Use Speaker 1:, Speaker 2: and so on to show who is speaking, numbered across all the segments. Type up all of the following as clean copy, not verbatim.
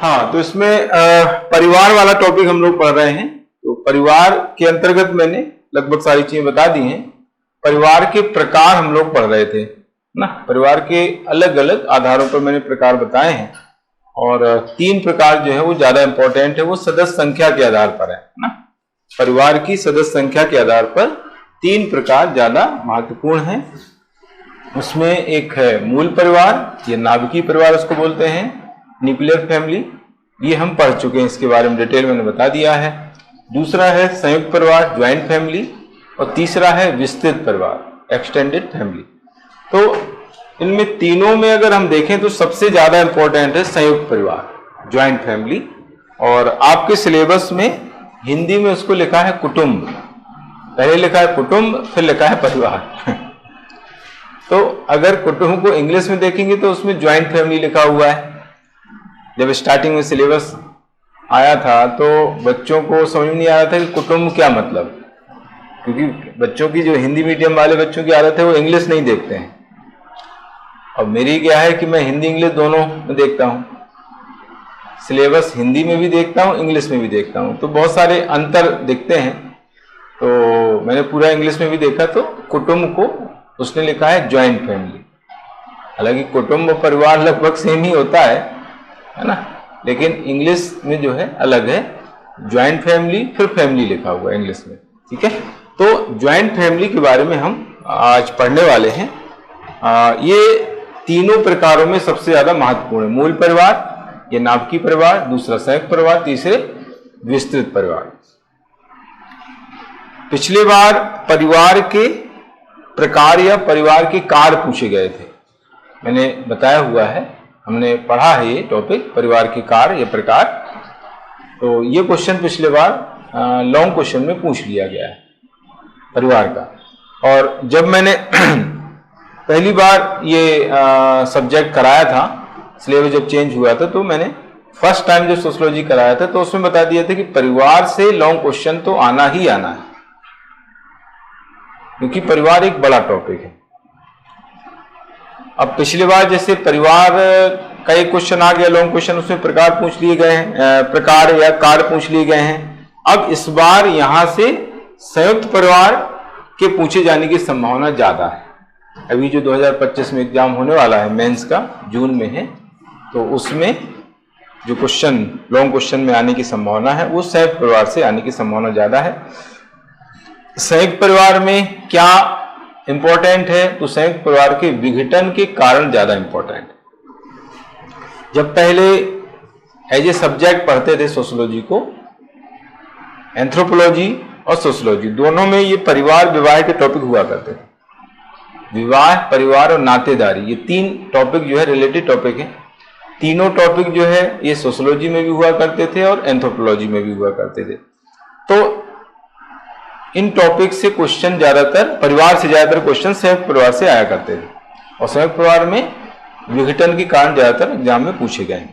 Speaker 1: हाँ, तो इसमें परिवार वाला टॉपिक हम लोग पढ़ रहे हैं। तो परिवार के अंतर्गत मैंने लगभग सारी चीजें बता दी हैं। परिवार के प्रकार हम लोग पढ़ रहे थे ना, परिवार के अलग अलग आधारों पर मैंने प्रकार बताए हैं और 3 प्रकार जो है वो ज्यादा इंपॉर्टेंट है, वो सदस्य संख्या के आधार पर है ना। परिवार की सदस्य संख्या के आधार पर 3 प्रकार ज्यादा महत्वपूर्ण है। उसमें एक है मूल परिवार, ये नाभिकीय परिवार उसको बोलते हैं, न्यूक्लियर फैमिली, ये हम पढ़ चुके हैं, इसके बारे में डिटेल मैंने बता दिया है। दूसरा है संयुक्त परिवार, ज्वाइंट फैमिली, और तीसरा है विस्तृत परिवार, एक्सटेंडेड फैमिली। तो इनमें तीनों में अगर हम देखें तो सबसे ज्यादा इंपॉर्टेंट है संयुक्त परिवार, ज्वाइंट फैमिली। और आपके सिलेबस में हिंदी में उसको लिखा है कुटुंब, पहले लिखा है कुटुंब फिर लिखा है परिवार। तो अगर कुटुंब को इंग्लिश में देखेंगे तो उसमें ज्वाइंट फैमिली लिखा हुआ है। जब स्टार्टिंग में सिलेबस आया था तो बच्चों को समझ में नहीं आ रहा था कि कुटुंब क्या मतलब, क्योंकि बच्चों की जो हिंदी मीडियम वाले बच्चों की आदत है वो इंग्लिश नहीं देखते हैं। और मेरी क्या है कि मैं हिंदी इंग्लिश दोनों में देखता हूँ, सिलेबस हिंदी में भी देखता हूँ, इंग्लिश में भी देखता हूँ, तो बहुत सारे अंतर दिखते हैं। तो मैंने पूरा इंग्लिश में भी देखा, तो कुटुंब को उसने लिखा है ज्वाइंट फैमिली। हालांकि कुटुंब और परिवार लगभग सेम ही होता है ना, लेकिन इंग्लिश में जो है अलग है, ज्वाइंट फैमिली फिर फैमिली लिखा हुआ है इंग्लिश में, ठीक है। तो ज्वाइंट फैमिली के बारे में हम आज पढ़ने वाले हैं। ये तीनों प्रकारों में सबसे ज्यादा महत्वपूर्ण है, मूल परिवार, ये नाभिकीय परिवार, दूसरा संयुक्त परिवार, तीसरे विस्तृत परिवार। पिछले बार परिवार के प्रकार या परिवार के कार्य पूछे गए थे, मैंने बताया हुआ है, हमने पढ़ा है ये टॉपिक, परिवार के कार्य या प्रकार। तो ये क्वेश्चन पिछले बार लॉन्ग क्वेश्चन में पूछ लिया गया है परिवार का। और जब मैंने पहली बार ये सब्जेक्ट कराया था, सिलेबस जब चेंज हुआ था, तो मैंने फर्स्ट टाइम जब सोशियोलॉजी कराया था तो उसमें बता दिया था कि परिवार से लॉन्ग क्वेश्चन तो आना ही आना है, क्योंकि परिवार एक बड़ा टॉपिक है। अब पिछली बार जैसे परिवार का एक क्वेश्चन आ गया लॉन्ग क्वेश्चन, उसमें प्रकार पूछ लिए गए हैं, प्रकार या कार्य पूछ लिए गए हैं। अब इस बार यहां से संयुक्त परिवार के पूछे जाने की संभावना ज्यादा है। अभी जो 2025 में एग्जाम होने वाला है मेंस का, जून में है, तो उसमें जो क्वेश्चन लॉन्ग क्वेश्चन में आने की संभावना है वो संयुक्त परिवार से आने की संभावना ज्यादा है। संयुक्त परिवार में क्या इंपॉर्टेंट है, तो संयुक्त परिवार के विघटन के कारण ज्यादा इंपॉर्टेंट है। जब पहले एज ए सब्जेक्ट पढ़ते थे सोशियोलॉजी को, एंथ्रोपोलॉजी और सोशियोलॉजी दोनों में ये परिवार विवाह के टॉपिक हुआ करते थे। विवाह, परिवार और नातेदारी, ये 3 टॉपिक जो है रिलेटेड टॉपिक है। तीनों टॉपिक जो है ये सोशियोलॉजी में भी हुआ करते थे और एंथ्रोपोलॉजी में भी हुआ करते थे। तो इन टॉपिक से क्वेश्चन ज्यादातर, परिवार से ज्यादातर क्वेश्चन संयुक्त परिवार से आया करते थे, और संयुक्त परिवार में विघटन के कारण ज्यादातर एग्जाम में पूछे गए।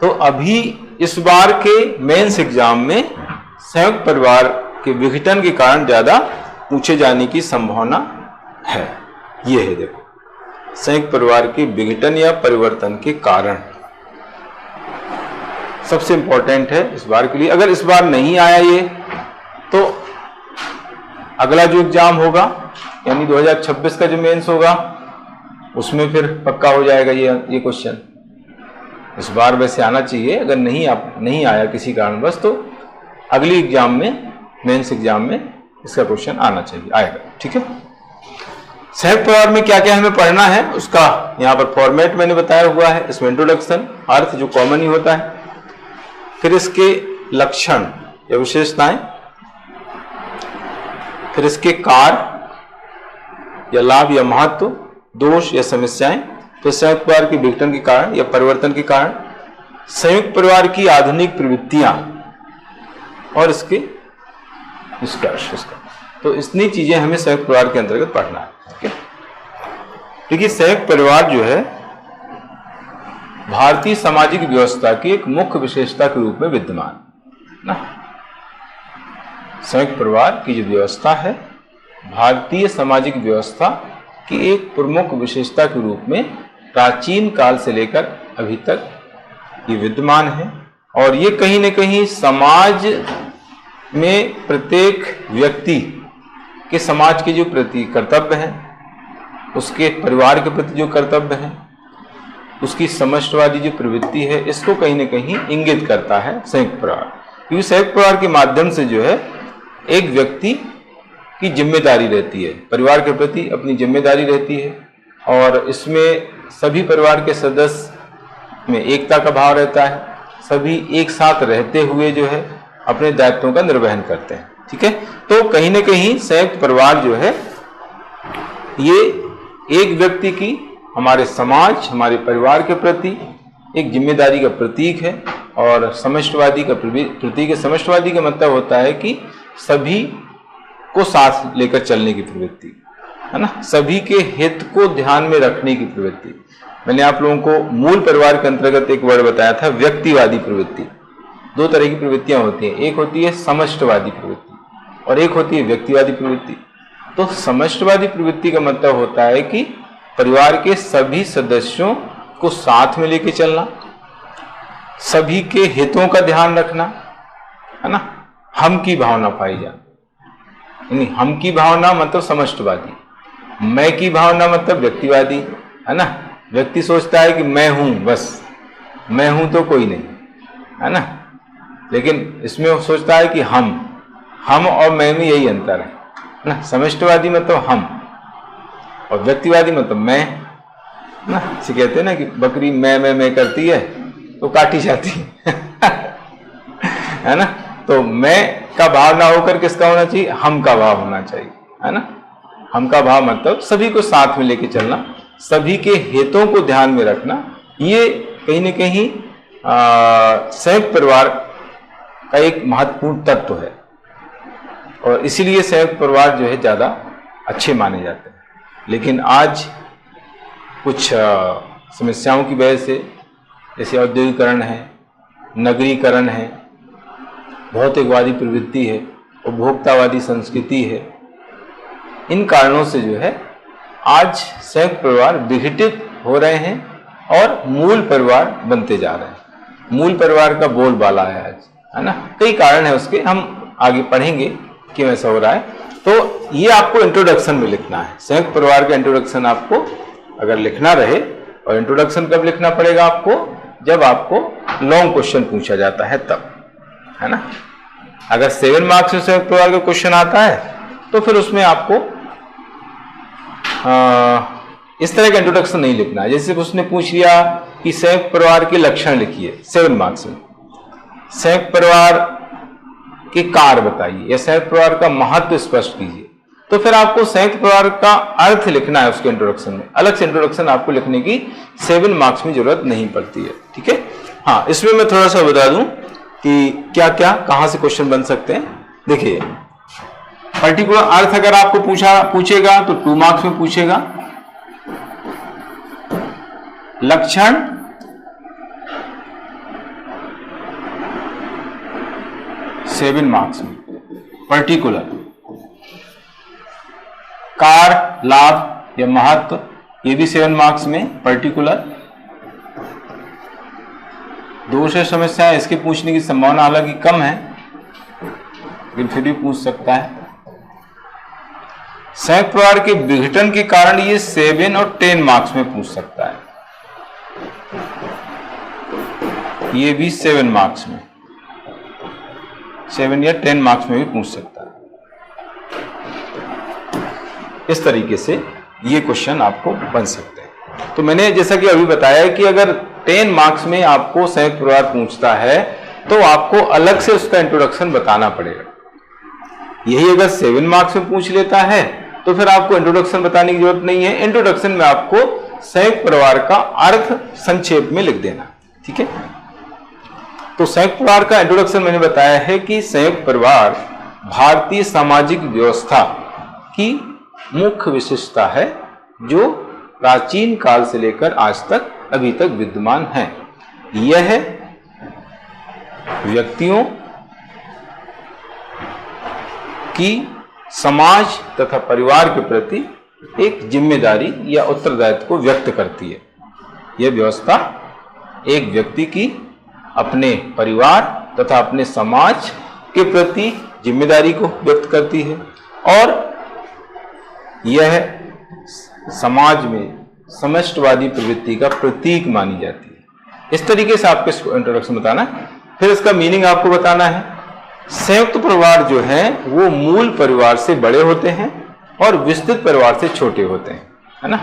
Speaker 1: तो अभी इस बार के मेंस एग्जाम में संयुक्त परिवार के विघटन के कारण ज्यादा पूछे जाने की संभावना है। ये है, देखो, संयुक्त परिवार के विघटन या परिवर्तन के कारण सबसे इंपॉर्टेंट है इस बार के लिए। अगर इस बार नहीं आया ये, तो अगला जो एग्जाम होगा यानी 2026 का जो मेंस होगा उसमें फिर पक्का हो जाएगा ये क्वेश्चन। इस बार वैसे आना चाहिए, अगर नहीं आया किसी कारणवश तो अगली एग्जाम में, मेंस एग्जाम में इसका क्वेश्चन आना चाहिए, आएगा, ठीक है। संयुक्त परिवार में क्या क्या हमें पढ़ना है उसका यहाँ पर फॉर्मेट मैंने बताया हुआ है। इसमें इंट्रोडक्शन, अर्थ जो कॉमन ही होता है, फिर इसके लक्षण या विशेषताएं, फिर इसके कार्य या लाभ या महत्व, दोष या समस्याएं, फिर संयुक्त परिवार के विघटन के कारण या परिवर्तन के कारण, संयुक्त परिवार की आधुनिक प्रवृत्तियां और इसके निष्कर्ष। तो इतनी चीजें हमें संयुक्त परिवार के अंतर्गत पढ़ना है, ठीक है। देखिए, संयुक्त परिवार जो है भारतीय सामाजिक व्यवस्था की एक मुख्य विशेषता के रूप में विद्यमान ना। संयुक्त परिवार की जो व्यवस्था है भारतीय सामाजिक व्यवस्था की एक प्रमुख विशेषता के रूप में प्राचीन काल से लेकर अभी तक ये विद्यमान है और ये कहीं न कहीं समाज में प्रत्येक व्यक्ति के समाज के जो प्रति कर्तव्य है, उसके परिवार के प्रति जो कर्तव्य है, उसकी समष्टवादी जो प्रवृत्ति है, इसको कहीं न कहीं इंगित करता है संयुक्त परिवार। क्योंकि संयुक्त परिवार के माध्यम से जो है एक व्यक्ति की जिम्मेदारी रहती है, परिवार के प्रति अपनी जिम्मेदारी रहती है और इसमें सभी परिवार के सदस्य में एकता का भाव रहता है, सभी एक साथ रहते हुए जो है अपने दायित्वों का निर्वहन करते हैं। ठीक है, तो कहीं न कहीं संयुक्त परिवार जो है ये एक व्यक्ति की, हमारे समाज, हमारे परिवार के प्रति एक जिम्मेदारी का प्रतीक है और समष्टवादी का प्रतीक है। समष्टवादी का मतलब होता है कि सभी को साथ लेकर चलने की प्रवृत्ति, है ना, सभी के हित को ध्यान में रखने की प्रवृत्ति। मैंने आप लोगों को मूल परिवार के अंतर्गत एक वर्ड बताया था, व्यक्तिवादी प्रवृत्ति। दो तरह की प्रवृत्तियां होती हैं, एक होती है समष्टवादी प्रवृत्ति और एक होती है व्यक्तिवादी प्रवृत्ति। तो समष्टवादी प्रवृत्ति का मतलब होता है कि परिवार के सभी सदस्यों को साथ में लेके चलना, सभी के हितों का ध्यान रखना, है ना, हम की भावना पाई जाए। यानी हम की भावना मतलब समष्टवादी, मैं की भावना मतलब व्यक्तिवादी, है ना। व्यक्ति सोचता है कि मैं हूं, बस मैं हूं तो कोई नहीं, है ना, लेकिन इसमें वो सोचता है कि हम और मैं में यही अंतर है ना। समष्टवादी मतलब हम और व्यक्तिवादी मतलब मैं, ना। इसे कहते हैं ना कि बकरी मैं करती है तो काटी जाती है ना। तो मैं का भाव ना होकर किसका होना चाहिए, हम का भाव होना चाहिए, है ना। हम का भाव मतलब सभी को साथ में लेके चलना, सभी के हितों को ध्यान में रखना। ये कहीं न कहीं संयुक्त परिवार का एक महत्वपूर्ण तत्व है और इसीलिए संयुक्त परिवार जो है ज़्यादा अच्छे माने जाते हैं। लेकिन आज कुछ समस्याओं की वजह से, जैसे औद्योगिकरण है, नगरीकरण है, भौतिकवादी प्रवृत्ति है, उपभोक्तावादी संस्कृति है, इन कारणों से जो है आज संयुक्त परिवार विघटित हो रहे हैं और मूल परिवार बनते जा रहे हैं। मूल परिवार का बोलबाला है आज, है ना। कई कारण है उसके, हम आगे पढ़ेंगे क्यों ऐसा हो रहा है। तो ये आपको इंट्रोडक्शन में लिखना है, संयुक्त परिवार का इंट्रोडक्शन आपको अगर लिखना रहे। और इंट्रोडक्शन कब लिखना पड़ेगा आपको, जब आपको लॉन्ग क्वेश्चन पूछा जाता है तब, है ना। अगर 7 मार्क्स में संयुक्त परिवार का क्वेश्चन आता है तो फिर उसमें आपको इस तरह का इंट्रोडक्शन नहीं लिखना है। जैसे उसने पूछ लिया कि संयुक्त परिवार के लक्षण लिखिए 7 मार्क्स में, संयुक्त परिवार के कार्य बताइए या संयुक्त परिवार का महत्व स्पष्ट कीजिए, तो फिर आपको संयुक्त परिवार का अर्थ लिखना है उसके इंट्रोडक्शन में। अलग से इंट्रोडक्शन आपको लिखने की 7 मार्क्स में जरूरत नहीं पड़ती है। ठीक है, हाँ, इसमें मैं थोड़ा सा बता दूं कि क्या क्या कहां से क्वेश्चन बन सकते हैं। देखिए, पर्टिकुलर अर्थ अगर आपको पूछेगा तो 2 मार्क्स में पूछेगा। लक्षण सेवन मार्क्स में, पर्टिकुलर कार, लाभ या महत्व, ये भी 7 मार्क्स में, पर्टिकुलर। दूसरी समस्या है, इसके पूछने की संभावना हालांकि कम है लेकिन फिर भी पूछ सकता है। संयुक्त परिवार के विघटन के कारण ये 7 और 10 मार्क्स में पूछ सकता है। ये भी 7 मार्क्स में, 7 या 10 मार्क्स में भी पूछ सकता है। इस तरीके से ये क्वेश्चन आपको बन सकते हैं। तो मैंने जैसा कि अभी बताया कि अगर 10 मार्क्स में आपको संयुक्त परिवार पूछता है तो आपको अलग से उसका इंट्रोडक्शन बताना पड़ेगा। यही अगर 7 मार्क्स में पूछ लेता है तो फिर आपको इंट्रोडक्शन बताने की जरूरत नहीं है। इंट्रोडक्शन में आपको संयुक्त परिवार का अर्थ संक्षेप में लिख देना। ठीक है, तो संयुक्त परिवार का इंट्रोडक्शन मैंने बताया है कि संयुक्त परिवार भारतीय सामाजिक व्यवस्था की मुख्य विशेषता है जो प्राचीन काल से लेकर आज तक अभी तक विद्यमान है। यह व्यक्तियों की समाज तथा परिवार के प्रति एक जिम्मेदारी या उत्तरदायित्व को व्यक्त करती है। यह व्यवस्था एक व्यक्ति की अपने परिवार तथा अपने समाज के प्रति जिम्मेदारी को व्यक्त करती है और यह समाज में समष्टवादी प्रवृत्ति का प्रतीक मानी जाती है। इस तरीके से आपको इसको इंट्रोडक्शन बताना है। फिर इसका मीनिंग आपको बताना है। संयुक्त परिवार जो है वो मूल परिवार से बड़े होते हैं और विस्तृत परिवार से छोटे होते हैं, है ना।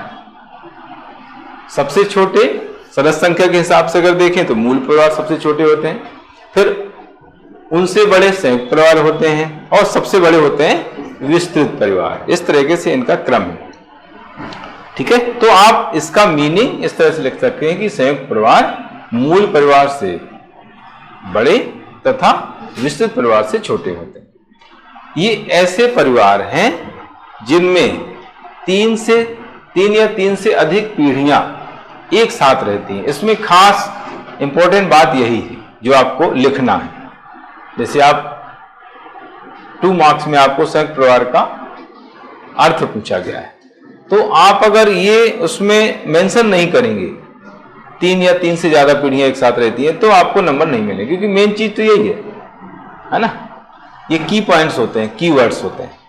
Speaker 1: सबसे छोटे सदस्य संख्या के हिसाब से अगर देखें तो मूल परिवार सबसे छोटे होते हैं, फिर उनसे बड़े संयुक्त परिवार होते हैं और सबसे बड़े होते हैं विस्तृत परिवार। इस तरीके से इनका क्रम है, ठीक है। तो आप इसका मीनिंग इस तरह से लिख सकते हैं कि संयुक्त परिवार मूल परिवार से बड़े तथा विस्तृत परिवार से छोटे होते हैं। ये ऐसे परिवार हैं जिनमें तीन या तीन से अधिक पीढ़ियां एक साथ रहती हैं। इसमें खास इंपॉर्टेंट बात यही है जो आपको लिखना है। जैसे आप 2 मार्क्स में आपको संयुक्त परिवार का अर्थ पूछा गया है, तो आप अगर ये उसमें मेंशन नहीं करेंगे 3 या 3 से ज्यादा पीढ़ियां एक साथ रहती हैं तो आपको नंबर नहीं मिलेंगे, क्योंकि मेन चीज तो यही है ना। ये की पॉइंट्स होते हैं, की वर्ड्स होते हैं।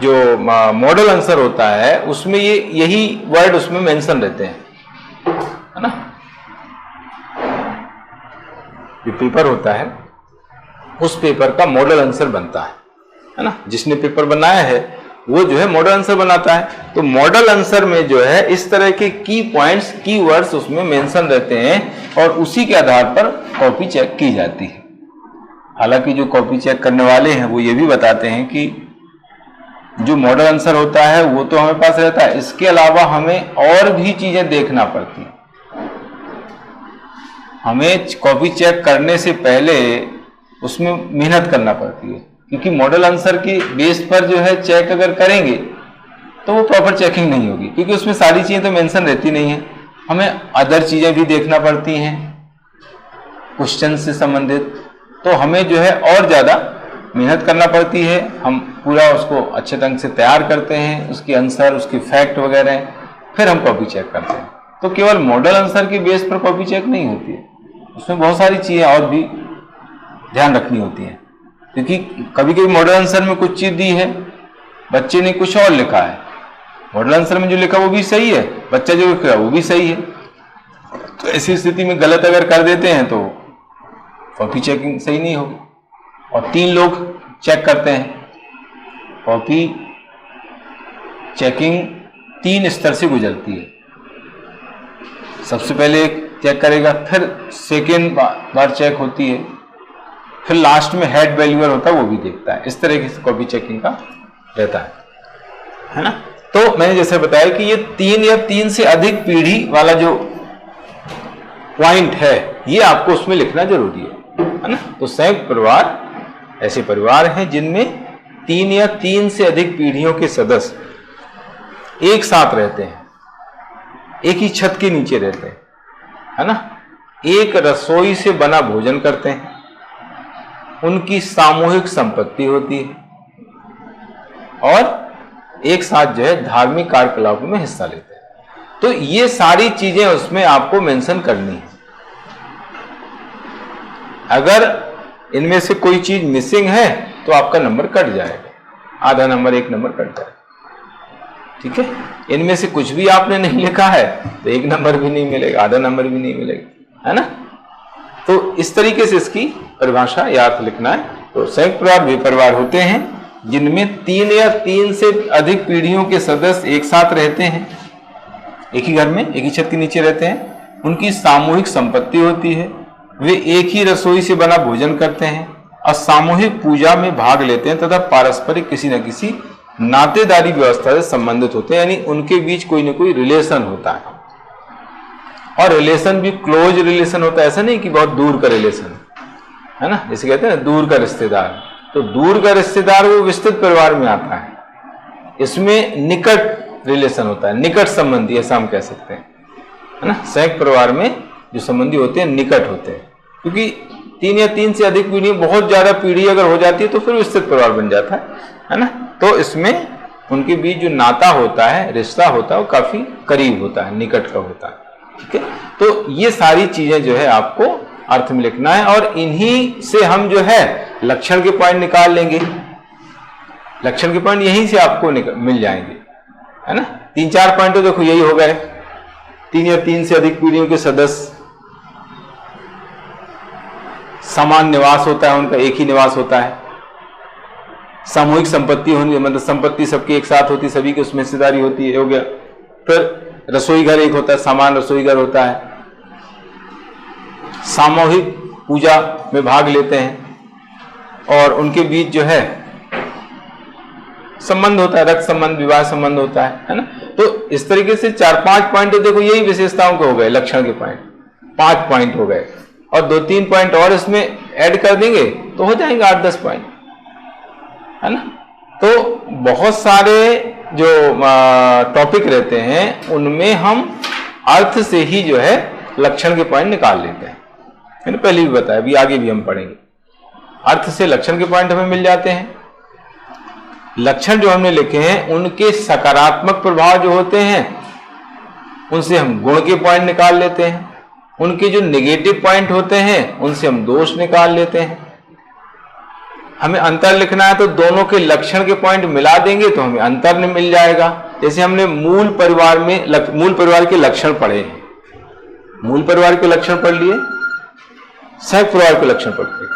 Speaker 1: जो मॉडल आंसर होता है उसमें यही वर्ड उसमें मेंशन रहते हैं, है ना। जो पेपर होता है उस पेपर का मॉडल आंसर बनता है ना। जिसने पेपर बनाया है वो जो है मॉडल आंसर बनाता है। तो मॉडल आंसर में जो है इस तरह के की पॉइंट्स, की वर्ड्स उसमें मेंशन रहते हैं और उसी के आधार पर कॉपी चेक की जाती है। हालांकि जो कॉपी चेक करने वाले हैं वो ये भी बताते हैं कि जो मॉडल आंसर होता है वो तो हमें पास रहता है, इसके अलावा हमें और भी चीजें देखना पड़ती हैं। हमें कॉपी चेक करने से पहले उसमें मेहनत करना पड़ती है, क्योंकि मॉडल आंसर की बेस पर जो है चेक अगर करेंगे तो वो प्रॉपर चेकिंग नहीं होगी, क्योंकि उसमें सारी चीजें तो मेंशन रहती नहीं है। हमें अदर चीजें भी देखना पड़ती हैं क्वेश्चन से संबंधित, तो हमें जो है और ज्यादा मेहनत करना पड़ती है। हम पूरा उसको अच्छे ढंग से तैयार करते हैं, उसकी आंसर, उसकी फैक्ट वगैरह, फिर हम कॉपी चेक करते हैं। तो केवल मॉडल आंसर की बेस पर कॉपी चेक नहीं होती है, उसमें बहुत सारी चीजें और भी ध्यान रखनी होती है। क्योंकि कभी कभी मॉडल आंसर में कुछ चीज दी है, बच्चे ने कुछ और लिखा है, मॉडल आंसर में जो लिखा वो भी सही है, बच्चा जो लिख रहा है वो भी सही है। तो ऐसी स्थिति में गलत अगर कर देते हैं तो कॉपी चेकिंग सही नहीं होगी। और 3 लोग चेक करते हैं। कॉपी चेकिंग 3 स्तर से गुजरती है। सबसे पहले चेक करेगा, फिर सेकेंड बार चेक होती है, फिर लास्ट में हेड वैल्यूअर होता है वो भी देखता है। इस तरह से कॉपी चेकिंग का रहता है ना। तो मैंने जैसे बताया कि ये 3 या 3 से अधिक पीढ़ी वाला जो पॉइंट है ये आपको उसमें लिखना जरूरी है ना। तो संयुक्त परिवार ऐसे परिवार हैं जिनमें 3 या 3 से अधिक पीढ़ियों के सदस्य एक साथ रहते हैं, एक ही छत के नीचे रहते हैं, है ना। एक रसोई से बना भोजन करते हैं, उनकी सामूहिक संपत्ति होती है और एक साथ जो है धार्मिक कार्यकलापों में हिस्सा लेते हैं। तो ये सारी चीजें उसमें आपको मेंशन करनी है। अगर इनमें से कोई चीज मिसिंग है तो आपका नंबर कट जाएगा, आधा नंबर 1 नंबर कट जाएगा, ठीक है। इनमें से कुछ भी आपने नहीं लिखा है तो 1 नंबर भी नहीं मिलेगा, आधा नंबर भी नहीं मिलेगा, है ना। तो इस तरीके से इसकी परिभाषा या अर्थ लिखना है। तो संयुक्त परिवार वे परिवार होते हैं जिनमें 3 या 3 से अधिक पीढ़ियों के सदस्य एक साथ रहते हैं, एक ही घर में, एक ही छत के नीचे रहते हैं। उनकी सामूहिक संपत्ति होती है, वे एक ही रसोई से बना भोजन करते हैं और सामूहिक पूजा में भाग लेते हैं तथा पारस्परिक किसी न किसी नातेदारी व्यवस्था से संबंधित होते हैं। यानी उनके बीच कोई न कोई रिलेशन होता है, और रिलेशन भी क्लोज रिलेशन होता है, ऐसा नहीं कि बहुत दूर का रिलेशन, है ना। जैसे कहते हैं दूर का रिश्तेदार, तो दूर का रिश्तेदार वो विस्तृत परिवार में आता है। इसमें निकट रिलेशन होता है, निकट संबंधी ऐसा हम कह सकते हैं, है ना। संयुक्त परिवार में जो संबंधी होते हैं निकट होते हैं, क्योंकि 3 या 3 से अधिक पीढ़ी, बहुत ज्यादा पीढ़ी अगर हो जाती है तो फिर विस्तृत परिवार बन जाता है ना। तो इसमें उनके बीच जो नाता होता है, रिश्ता होता है, वो काफी करीब होता है, निकट का होता है। ठीक है। तो ये सारी चीजें जो है आपको अर्थ में लिखना है और इन्हीं से हम जो है लक्षण के पॉइंट निकाल लेंगे। लक्षण के पॉइंट यहीं से आपको मिल जाएंगे, है ना। 3-4 पॉइंट तो देखो यही हो गए। 3 या 3 से अधिक पीढ़ियों के सदस्य, समान निवास होता है उनका, एक ही निवास होता है, सामूहिक संपत्ति होनी, मतलब संपत्ति सबकी एक साथ होती, सभी की उसमें हिस्सेदारी होती है, हो गया। फिर रसोई घर एक होता है, समान रसोई घर होता है, सामूहिक पूजा में भाग लेते हैं और उनके बीच जो है संबंध होता है, रक्त संबंध, विवाह संबंध होता है ना। तो इस तरीके से 4-5 पॉइंट तो देखो यही विशेषताओं के हो गए, लक्षण के पॉइंट 5 पॉइंट हो गए और 2-3 पॉइंट और इसमें ऐड कर देंगे तो हो जाएंगे 8-10 पॉइंट, है ना। तो बहुत सारे जो टॉपिक रहते हैं उनमें हम अर्थ से ही जो है लक्षण के पॉइंट निकाल लेते हैं। मैंने पहले भी बताया, अभी आगे भी हम पढ़ेंगे। अर्थ से लक्षण के पॉइंट हमें मिल जाते हैं। लक्षण जो हमने लिखे हैं उनके सकारात्मक प्रभाव जो होते हैं उनसे हम गुण के पॉइंट निकाल लेते हैं, उनके जो नेगेटिव पॉइंट होते हैं उनसे हम दोष निकाल लेते हैं। हमें अंतर लिखना है तो दोनों के लक्षण के पॉइंट मिला देंगे तो हमें अंतर मिल जाएगा। जैसे हमने मूल परिवार के लक्षण पढ़े हैं, मूल परिवार के लक्षण पढ़ लिए, संयुक्त परिवार के लक्षण पढ़ लिए।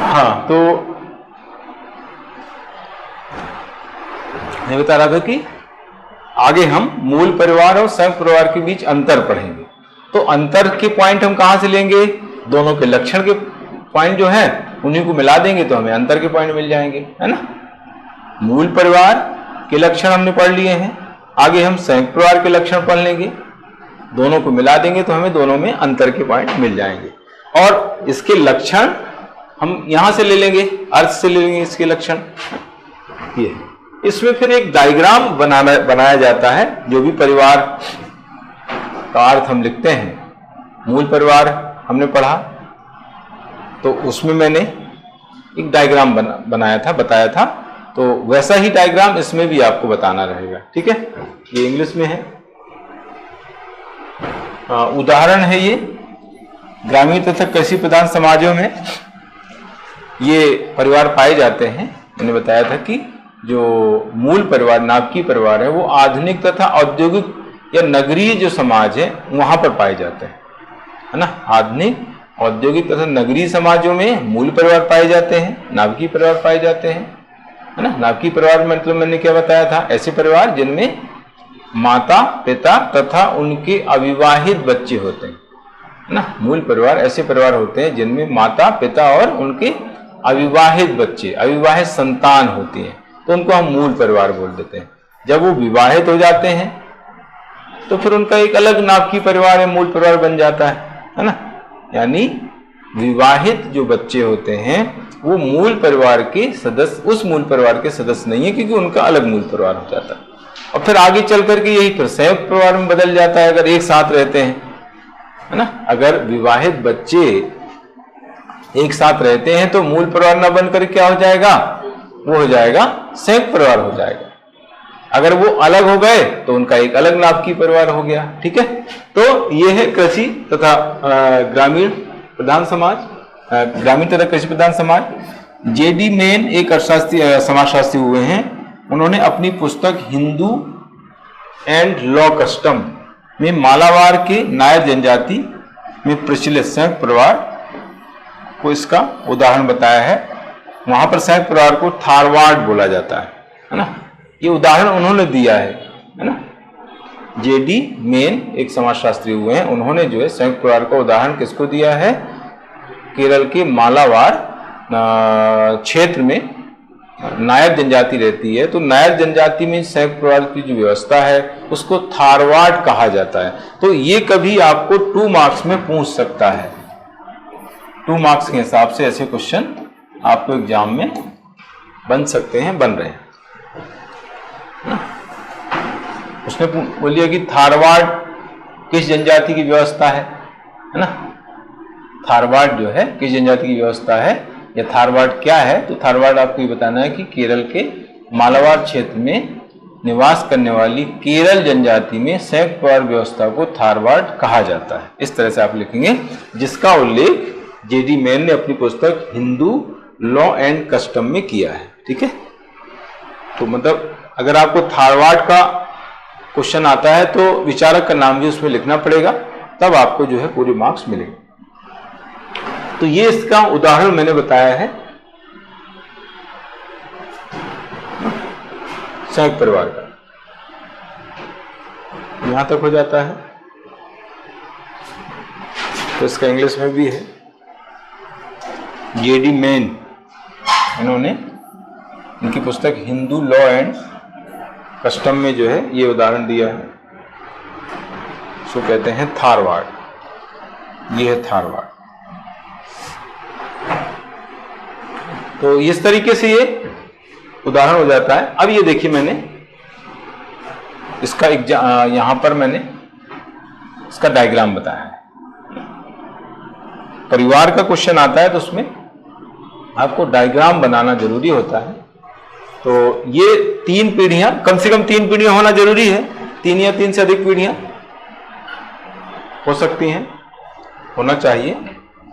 Speaker 1: हाँ, तो मैं बता रहा था कि आगे हम मूल परिवार और संयुक्त परिवार के बीच अंतर पढ़ेंगे। तो अंतर के पॉइंट हम कहां से लेंगे? दोनों के लक्षण के पॉइंट जो है उन्हीं को मिला देंगे तो हमें अंतर के पॉइंट मिल जाएंगे, है ना। मूल परिवार के लक्षण हमने पढ़ लिए हैं, आगे हम संयुक्त परिवार के लक्षण पढ़ लेंगे, दोनों को मिला देंगे तो हमें दोनों में अंतर के पॉइंट मिल जाएंगे। और इसके लक्षण हम यहां से ले लेंगे, अर्थ से ले लेंगे इसके लक्षण। ये इसमें फिर एक डायग्राम बनाया जाता है। जो भी परिवार का अर्थ हम लिखते हैं, मूल परिवार हमने पढ़ा तो उसमें मैंने एक डायग्राम बनाया था, बताया था, तो वैसा ही डायग्राम इसमें भी आपको बताना रहेगा, ठीक है। ये इंग्लिश में है, उदाहरण है ये। ग्रामीण तथा कृषि प्रधान समाजों में ये परिवार पाए जाते हैं। मैंने बताया था कि जो मूल परिवार, नाभिकीय परिवार है, वो आधुनिक तथा औद्योगिक या नगरीय जो समाज है वहां पर पाए जाते हैं, है ना। आधुनिक, औद्योगिक तथा नगरीय समाजों में मूल परिवार पाए जाते हैं, नाभिकीय परिवार पाए जाते हैं, है ना। नाभिकीय परिवार मतलब मैंने क्या बताया था? ऐसे परिवार जिनमें माता पिता तथा उनके अविवाहित बच्चे होते हैं, है ना। मूल परिवार ऐसे परिवार होते हैं जिनमें माता पिता और उनके अविवाहित बच्चे, अविवाहित संतान होती है, तो उनको हम मूल परिवार बोल देते हैं। जब वो विवाहित हो जाते हैं तो फिर उनका एक अलग नाभिकीय परिवार है, मूल परिवार बन जाता है ना। यानी विवाहित जो बच्चे होते हैं वो मूल परिवार के सदस्य, उस मूल परिवार के सदस्य नहीं है, क्योंकि उनका अलग मूल परिवार हो जाता है। और फिर आगे चल करके यही फिर संयुक्त परिवार में बदल जाता है, अगर एक साथ रहते हैं, है ना। अगर विवाहित बच्चे एक साथ रहते हैं तो मूल परिवार न बनकर क्या हो जाएगा? वो हो जाएगा संयुक्त परिवार हो जाएगा, अगर वो अलग हो गए तो उनका एक अलग लाभकी परिवार हो गया। ठीक है, तो ये है कृषि तथा ग्रामीण प्रधान समाज, ग्रामीण तथा कृषि प्रधान समाज। जेडी मेन एक अर्थशास्त्री समाजशास्त्री हुए हैं। उन्होंने अपनी पुस्तक हिंदू एंड लॉ कस्टम में मालाबार के नायर जनजाति में प्रचलित संयुक्त परिवार को इसका उदाहरण बताया है। वहां पर संयुक्त परिवार को थारवाड़ बोला जाता है ना। ये उदाहरण उन्होंने दिया है ना। जेडी मेन एक समाजशास्त्री हुए हैं, उन्होंने जो है संयुक्त परिवार का उदाहरण किसको दिया है? केरल के मालाबार क्षेत्र में नायर जनजाति रहती है, तो नायर जनजाति में संयुक्त परिवार की जो व्यवस्था है उसको थारवाड़ कहा जाता है। तो ये कभी आपको 2 मार्क्स में पूछ सकता है। 2 मार्क्स के हिसाब से ऐसे क्वेश्चन आपको एग्जाम में बन सकते हैं, बन रहे हैं। उसने बोलिए कि थारवाड़ किस जनजाति की व्यवस्था है ना। थारवाड़ जो है किस जनजाति की व्यवस्था है या थारवाड़ क्या है? तो थारवाड़ आपको ये बताना है कि केरल के मालाबार क्षेत्र में निवास करने वाली केरल जनजाति में संयुक्त परिवार व्यवस्था को थारवाड़ कहा जाता है। इस तरह से आप लिखेंगे, जिसका उल्लेख जेडी मेन ने अपनी पुस्तक हिंदू लॉ एंड कस्टम में किया है। ठीक है, तो मतलब अगर आपको थारवाड़ का क्वेश्चन आता है तो विचारक का नाम भी उसमें लिखना पड़ेगा, तब आपको जो है पूरे मार्क्स मिलेंगे। तो ये इसका उदाहरण मैंने बताया है संयुक्त परिवार का। यहां तक हो जाता है, तो इसका इंग्लिश में भी है। जेडी मेन इन्होंने इनकी पुस्तक हिंदू लॉ एंड कस्टम में जो है ये उदाहरण दिया है, सो कहते हैं थारवाड़। ये है थारवाड़। तो इस तरीके से ये उदाहरण हो जाता है। अब ये देखिए, मैंने इसका यहां पर मैंने इसका डायग्राम बताया है। परिवार का क्वेश्चन आता है तो उसमें आपको डायग्राम बनाना जरूरी होता है। तो ये 3 पीढ़ियां, कम से कम 3 पीढ़ियां होना जरूरी है। 3 या 3 से अधिक पीढ़ियां हो सकती हैं, होना चाहिए।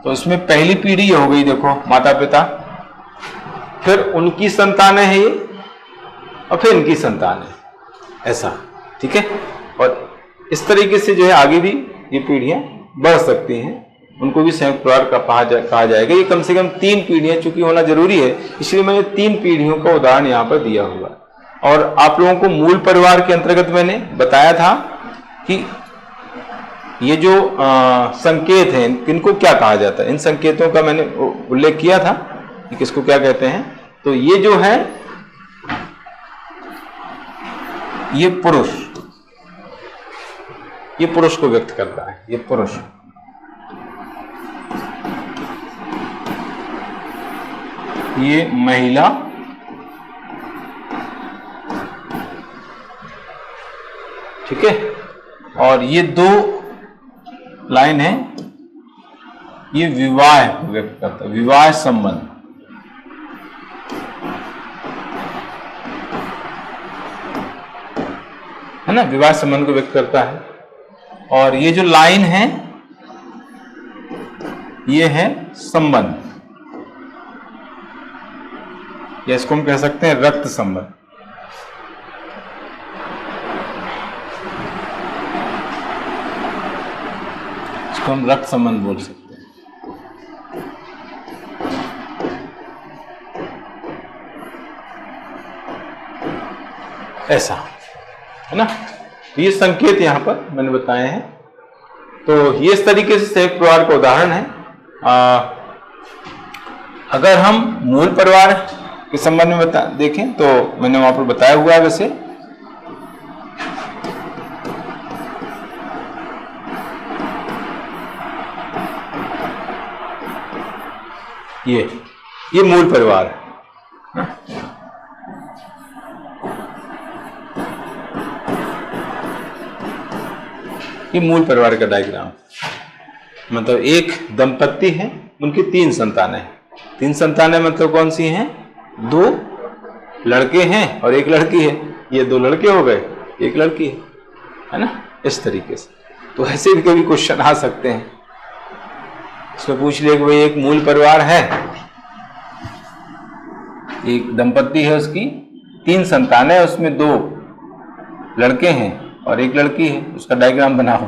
Speaker 1: तो इसमें पहली पीढ़ी हो गई, देखो माता पिता, फिर उनकी संतानें हैं ये, और फिर इनकी संतान है, ऐसा। ठीक है, और इस तरीके से जो है आगे भी ये पीढ़ियां बढ़ सकती हैं, उनको भी संयुक्त परिवार का कहा जाएगा। ये कम से कम 3 पीढ़ियां चूंकि होना जरूरी है, इसलिए मैंने 3 पीढ़ियों का उदाहरण यहाँ पर दिया हुआ। और आप लोगों को मूल परिवार के अंतर्गत मैंने बताया था कि ये जो संकेत हैं इनको क्या कहा जाता है। इन संकेतों का मैंने उल्लेख किया था कि किसको क्या कहते हैं। तो ये जो है ये पुरुष, ये पुरुष को व्यक्त करता है, ये पुरुष। ये महिला, ठीक है। और ये 2 लाइन है, ये विवाह को व्यक्त करता है, विवाह संबंध। है ना, विवाह संबंध को व्यक्त करता है। और ये जो लाइन है ये है संबंध, या इसको हम कह सकते हैं रक्त संबंध। इसको हम रक्त संबंध बोल सकते हैं। ऐसा है ना। ये संकेत यहां पर मैंने बताए हैं। तो ये इस तरीके से संयुक्त परिवार का उदाहरण है। अगर हम मूल परिवार के संबंध में देखें तो मैंने वहां पर बताया हुआ है। वैसे ये मूल परिवार है। ये मूल परिवार का डायग्राम, मतलब एक दंपत्ति है, उनकी 3 संतानें हैं। 3 संतानें मतलब कौन सी हैं? 2 लड़के हैं और 1 लड़की है। ये 2 लड़के हो गए, 1 लड़की है ना, इस तरीके से। तो ऐसे भी कभी क्वेश्चन आ सकते हैं। इसमें पूछ लिया कि भाई एक मूल परिवार है, एक दंपत्ति है, उसकी 3 संतान है, उसमें 2 लड़के हैं और 1 लड़की है, उसका डायग्राम बनाओ।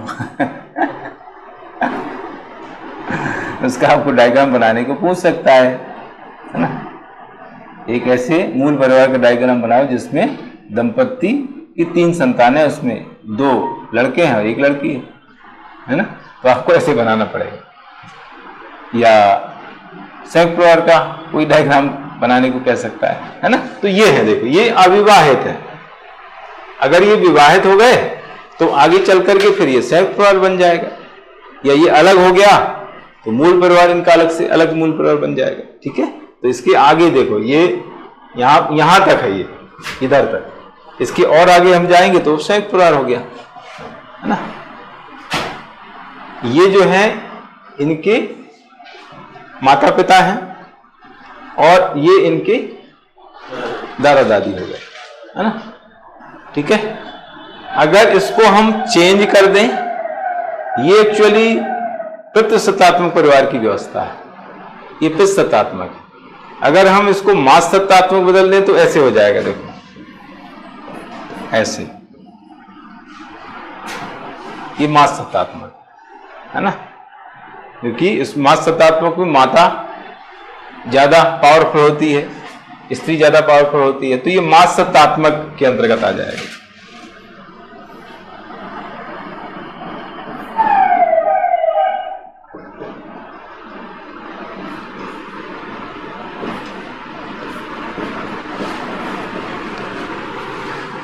Speaker 1: उसका आपको डायग्राम बनाने को पूछ सकता है ना। एक ऐसे मूल परिवार का डायग्राम बनाओ जिसमें दंपत्ति की 3 संतान है, उसमें 2 लड़के हैं और 1 लड़की है ना। तो आपको ऐसे बनाना पड़ेगा। या संयुक्त परिवार का कोई डायग्राम बनाने को कह सकता है ना। तो ये है, देखो ये अविवाहित है। अगर ये विवाहित हो गए तो आगे चल करके फिर ये संयुक्त परिवार बन जाएगा, या ये अलग हो गया तो मूल परिवार इनका अलग से अलग मूल परिवार बन जाएगा। ठीक है, तो इसके आगे देखो ये यहां तक है, ये इधर तक, इसके और आगे हम जाएंगे तो संयुक्त परिवार हो गया है ना। ये जो है इनके माता पिता हैं और ये इनके दादा दादी हो गए है ना। ठीक है, अगर इसको हम चेंज कर दें, ये एक्चुअली पितृसत्तात्मक परिवार की व्यवस्था है, ये पितृसत्तात्मक है। अगर हम इसको मातृसत्तात्मक बदल दें तो ऐसे हो जाएगा, देखो ऐसे, ये मातृसत्तात्मक है ना, क्योंकि इस मातृसत्तात्मक में माता ज्यादा पावरफुल होती है, स्त्री ज्यादा पावरफुल होती है, तो ये मातृसत्तात्मक के अंतर्गत आ जाएगा।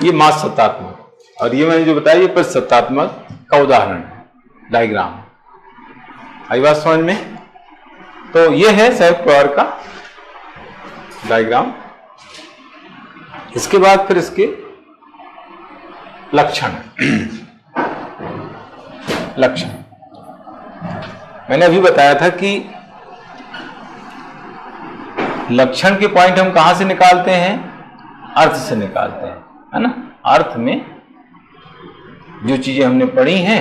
Speaker 1: ये मातृसत्तात्मक, और ये मैंने जो बताया ये पितृसत्तात्मक का उदाहरण है, डायग्राम। आई बात समझ में? तो ये है संयुक्त परिवार का डायग्राम। इसके बाद फिर इसके लक्षण। लक्षण मैंने अभी बताया था कि लक्षण के पॉइंट हम कहां से निकालते हैं? अर्थ से निकालते हैं, है ना। अर्थ में जो चीजें हमने पढ़ी हैं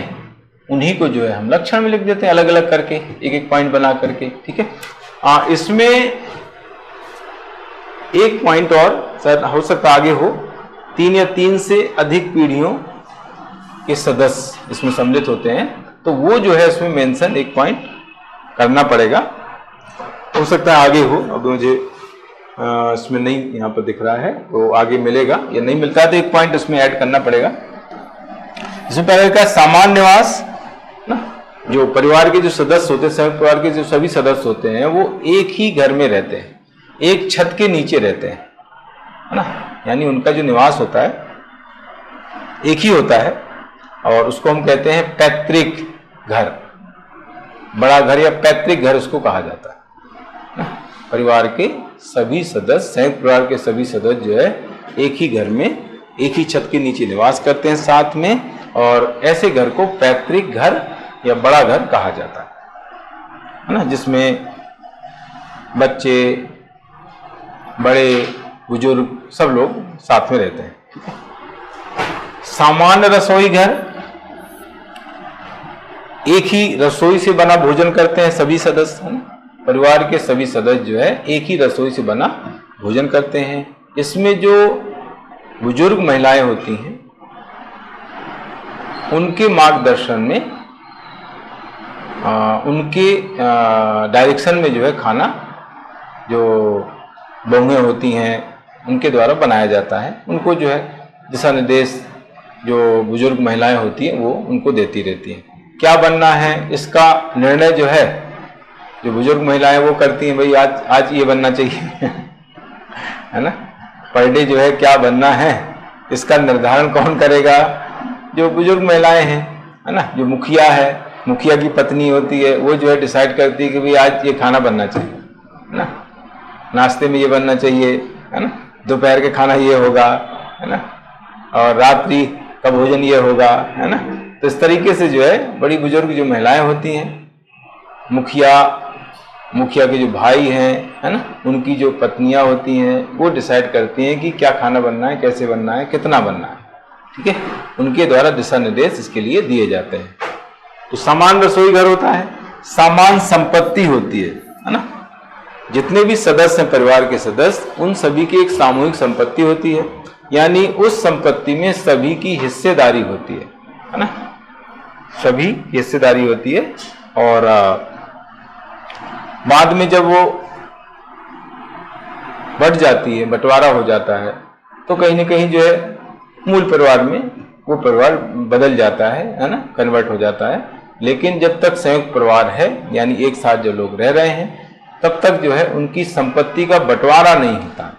Speaker 1: उन्हीं को जो है हम लक्षण में लिख देते हैं, अलग अलग करके, एक एक पॉइंट बना करके। ठीक है, इसमें एक पॉइंट और शायद हो सकता आगे हो, 3 या 3 से अधिक पीढ़ियों के सदस्य इसमें सम्मिलित होते हैं, तो वो जो है इसमें मेंशन एक पॉइंट करना पड़ेगा। हो सकता है आगे हो, अब मुझे इसमें नहीं यहाँ पर दिख रहा है, तो आगे मिलेगा, या नहीं मिलता है तो एक पॉइंट इसमें ऐड करना पड़ेगा। इसमें पहले का सामान्य निवास ना, जो परिवार के जो सदस्य होते हैं, संयुक्त परिवार के जो सभी सदस्य होते हैं वो एक ही घर में रहते हैं, एक छत के नीचे रहते हैं, है ना। यानी उनका जो निवास होता है एक ही होता है, और उसको हम कहते हैं पैतृक घर, बड़ा घर या पैतृक घर उसको कहा जाता है। परिवार के सभी सदस्य, संयुक्त परिवार के सभी सदस्य जो है एक ही घर में, एक ही छत के नीचे निवास करते हैं साथ में, और ऐसे घर को पैतृक घर या बड़ा घर कहा जाता है ना, जिसमें बच्चे, बड़े, बुजुर्ग सब लोग साथ में रहते हैं। सामान्य रसोई घर, एक ही रसोई से बना भोजन करते हैं सभी सदस्य, है ना। परिवार के सभी सदस्य जो है एक ही रसोई से बना भोजन करते हैं। इसमें जो बुजुर्ग महिलाएं होती हैं उनके मार्गदर्शन में, उनके डायरेक्शन में जो है खाना, जो बहुएं होती हैं उनके द्वारा बनाया जाता है। उनको जो है दिशा निर्देश जो बुजुर्ग महिलाएं होती हैं वो उनको देती रहती हैं। क्या बनना है इसका निर्णय जो है जो बुजुर्ग महिलाएं वो करती हैं, भाई आज ये बनना चाहिए है ना। पर डे जो है क्या बनना है इसका निर्धारण कौन करेगा? जो बुजुर्ग महिलाएं हैं, है ना। जो मुखिया है, मुखिया की पत्नी होती है, वो जो है डिसाइड करती है कि भाई आज ये खाना बनना चाहिए, है ना। नाश्ते में ये बनना चाहिए, है ना। दोपहर के खाना ये होगा, है ना, और रात्रि का भोजन ये होगा, है ना। तो इस तरीके से जो है बड़ी बुजुर्ग जो महिलाएं होती हैं, मुखिया मुखिया के जो भाई हैं, है ना, उनकी जो पत्नियां होती हैं वो डिसाइड करती हैं कि क्या खाना बनना है, कैसे बनना है, कितना बनना है। ठीक है, उनके द्वारा दिशा निर्देश इसके लिए दिए जाते हैं। तो सामान्य रसोई घर होता है, सामान्य संपत्ति होती है ना, जितने भी सदस्य हैं परिवार के सदस्य, उन सभी की एक सामूहिक संपत्ति होती है, यानी उस संपत्ति में सभी की हिस्सेदारी होती है ना, सभी हिस्सेदारी होती है। और बाद में जब वो बढ़ जाती है, बंटवारा हो जाता है, तो कहीं ना कहीं जो है मूल परिवार में वो परिवार बदल जाता है ना, कन्वर्ट हो जाता है। लेकिन जब तक संयुक्त परिवार है, यानी एक साथ जो लोग रह रहे हैं, तब तक जो है उनकी संपत्ति का बंटवारा नहीं होता।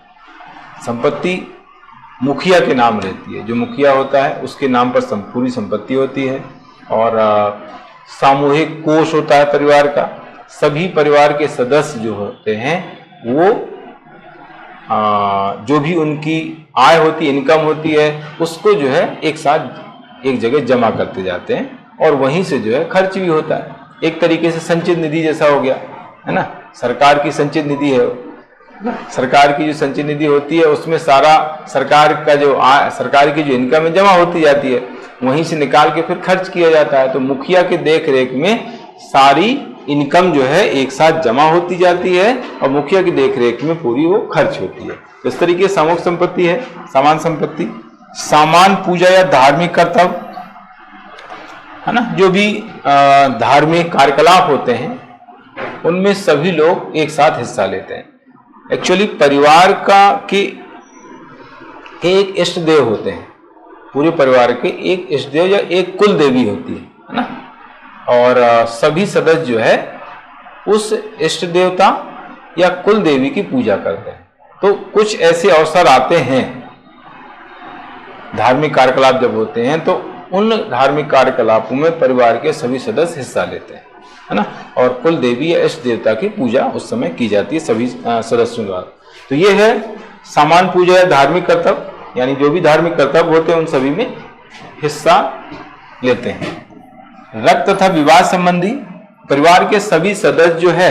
Speaker 1: संपत्ति मुखिया के नाम रहती है, जो मुखिया होता है उसके नाम पर पूरी संपत्ति होती है। और सामूहिक कोष होता है परिवार का, सभी परिवार के सदस्य जो होते हैं वो जो भी उनकी आय होती है, इनकम होती है, उसको जो है एक साथ एक जगह जमा करते जाते हैं, और वहीं से जो है खर्च भी होता है। एक तरीके से संचित निधि जैसा हो गया, है ना, सरकार की संचित निधि है। सरकार की जो संचित निधि होती है उसमें सारा सरकार का जो सरकार की जो इनकम है जमा होती जाती है, वहीं से निकाल के फिर खर्च किया जाता है। तो मुखिया के देख रेख में सारी इनकम जो है एक साथ जमा होती जाती है, और मुखिया की देख रेख में पूरी वो खर्च होती है। इस तरीके से सामूहिक संपत्ति है, समान संपत्ति। सामान पूजा या धार्मिक कर्तव्य, है ना, जो भी धार्मिक कार्यकलाप होते हैं उनमें सभी लोग एक साथ हिस्सा लेते हैं। एक्चुअली परिवार के एक इष्ट देव होते हैं, पूरे परिवार के एक इष्ट देव या एक कुल देवी होती है ना, और सभी सदस्य जो है उस इष्ट देवता या कुल देवी की पूजा करते हैं। तो कुछ ऐसे अवसर आते हैं, धार्मिक कार्यकलाप जब होते हैं, तो उन धार्मिक कार्यकलापों में परिवार के सभी सदस्य हिस्सा लेते हैं, है ना, और कुल देवी या इष्ट देवता की पूजा उस समय की जाती है सभी सदस्यों द्वारा। तो ये है सामान पूजा या धार्मिक कर्तव्य, यानी जो भी धार्मिक कर्तव्य होते हैं उन सभी में हिस्सा लेते हैं। रक्त तथा विवाह संबंधी, परिवार के सभी सदस्य जो है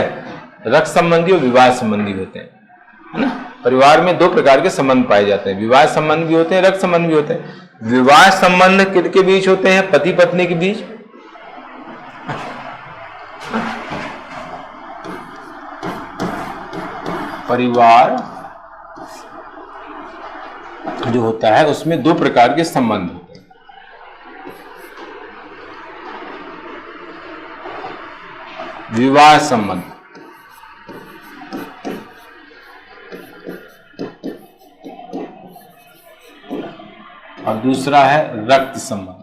Speaker 1: रक्त संबंधी और विवाह संबंधी होते हैं, है ना। परिवार में दो प्रकार के संबंध पाए जाते हैं, विवाह संबंध भी होते हैं, रक्त संबंध भी होते हैं। विवाह संबंध किसके बीच होते हैं? पति पत्नी के बीच। परिवार जो होता है उसमें दो प्रकार के संबंध होते हैं, विवाह संबंध और दूसरा है रक्त संबंध।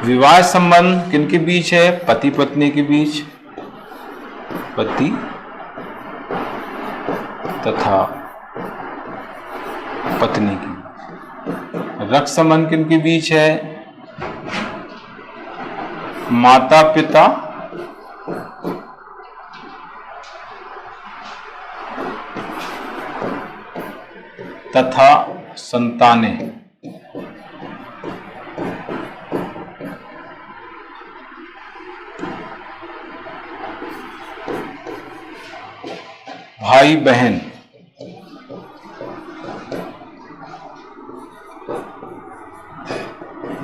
Speaker 1: विवाह संबंध किनके बीच है? पति पत्नी के बीच, पति तथा पत्नी के बीच। रक्त संबंध किनके बीच है? माता पिता तथा संतानें। भाई बहन,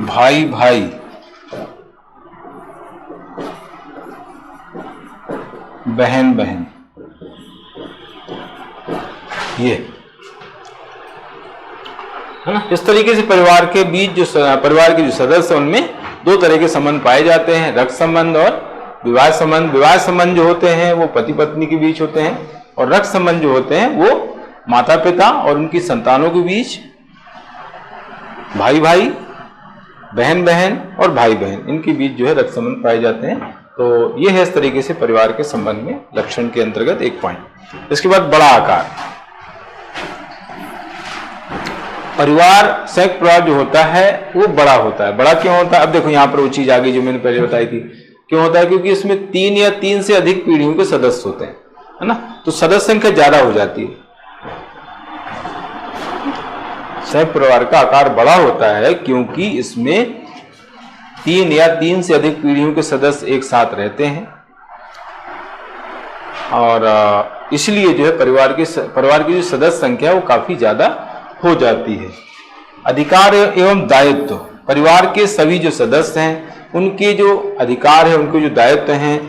Speaker 1: भाई भाई, बहन बहन, ये है ना। इस तरीके से परिवार के बीच जो परिवार के जो सदस्य उनमें दो तरह के संबंध पाए जाते हैं, रक्त संबंध और विवाह संबंध। विवाह संबंध जो होते हैं वो पति पत्नी के बीच होते हैं, और रक्त संबंध जो होते हैं वो माता पिता और उनकी संतानों के बीच, भाई भाई, बहन बहन और भाई बहन, इनके बीच जो है रक्त संबंध पाए जाते हैं। तो ये है इस तरीके से परिवार के संबंध में लक्षण के अंतर्गत एक पॉइंट। इसके बाद बड़ा आकार। परिवार, संयुक्त परिवार जो होता है वो बड़ा होता है। बड़ा क्यों होता है? अब देखो यहाँ पर वो चीज आ गई जो मैंने पहले बताई थी। क्यों होता है? क्योंकि इसमें 3 या 3 से अधिक पीढ़ियों के सदस्य होते हैं, है ना, तो सदस्य संख्या ज्यादा हो जाती है। संयुक्त परिवार का आकार बड़ा होता है क्योंकि इसमें 3 या 3 से अधिक पीढ़ियों के सदस्य एक साथ रहते हैं और इसलिए जो है परिवार की जो सदस्य संख्या है वो काफी ज्यादा हो जाती है। अधिकार एवं दायित्व, परिवार के सभी जो सदस्य हैं उनके जो अधिकार है, उनके जो दायित्व हैं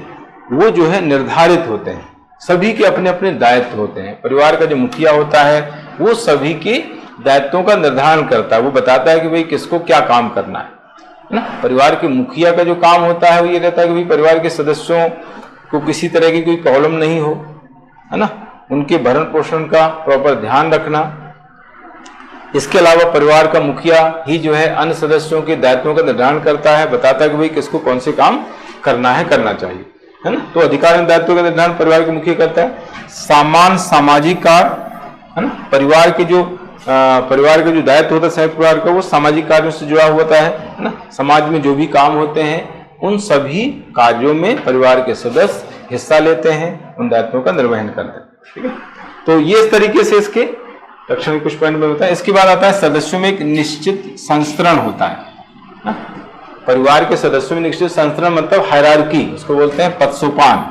Speaker 1: वो जो है निर्धारित होते हैं। सभी के अपने अपने दायित्व होते हैं। परिवार का जो मुखिया होता है वो सभी के दायित्वों का निर्धारण करता है, वो बताता है कि भाई किसको क्या काम करना है ना। परिवार के मुखिया का जो काम होता है वो ये रहता है कि भाई परिवार के सदस्यों को किसी तरह की कोई प्रॉब्लम नहीं हो, है ना, उनके भरण पोषण का प्रॉपर ध्यान रखना। इसके अलावा परिवार का मुखिया ही जो है अन्य सदस्यों के दायित्वों का निर्धारण करता है, बताता है कि भाई किसको कौन से काम करना है, करना चाहिए, है ना। तो अधिकार एवं दायित्व का निर्धारण परिवार के मुखिया करता है। सामान्य सामाजिक कार्य, है ना, परिवार के जो दायित्व होता है संयुक्त परिवार का वो सामाजिक कार्यों से जुड़ा होता है ना। समाज में जो भी काम होते हैं उन सभी कार्यों में परिवार के सदस्य हिस्सा लेते हैं, उन दायित्वों का निर्वहन करते हैं। ठीक है, तो ये इस तरीके से इसके लक्षण के कुछ पॉइंट में बताया। इसके बाद आता है सदस्यों में एक निश्चित संस्तरण होता है ना? परिवार के सदस्यों में निश्चित संस्तरण मतलब हायरार्की, उसको बोलते हैं पदसोपान,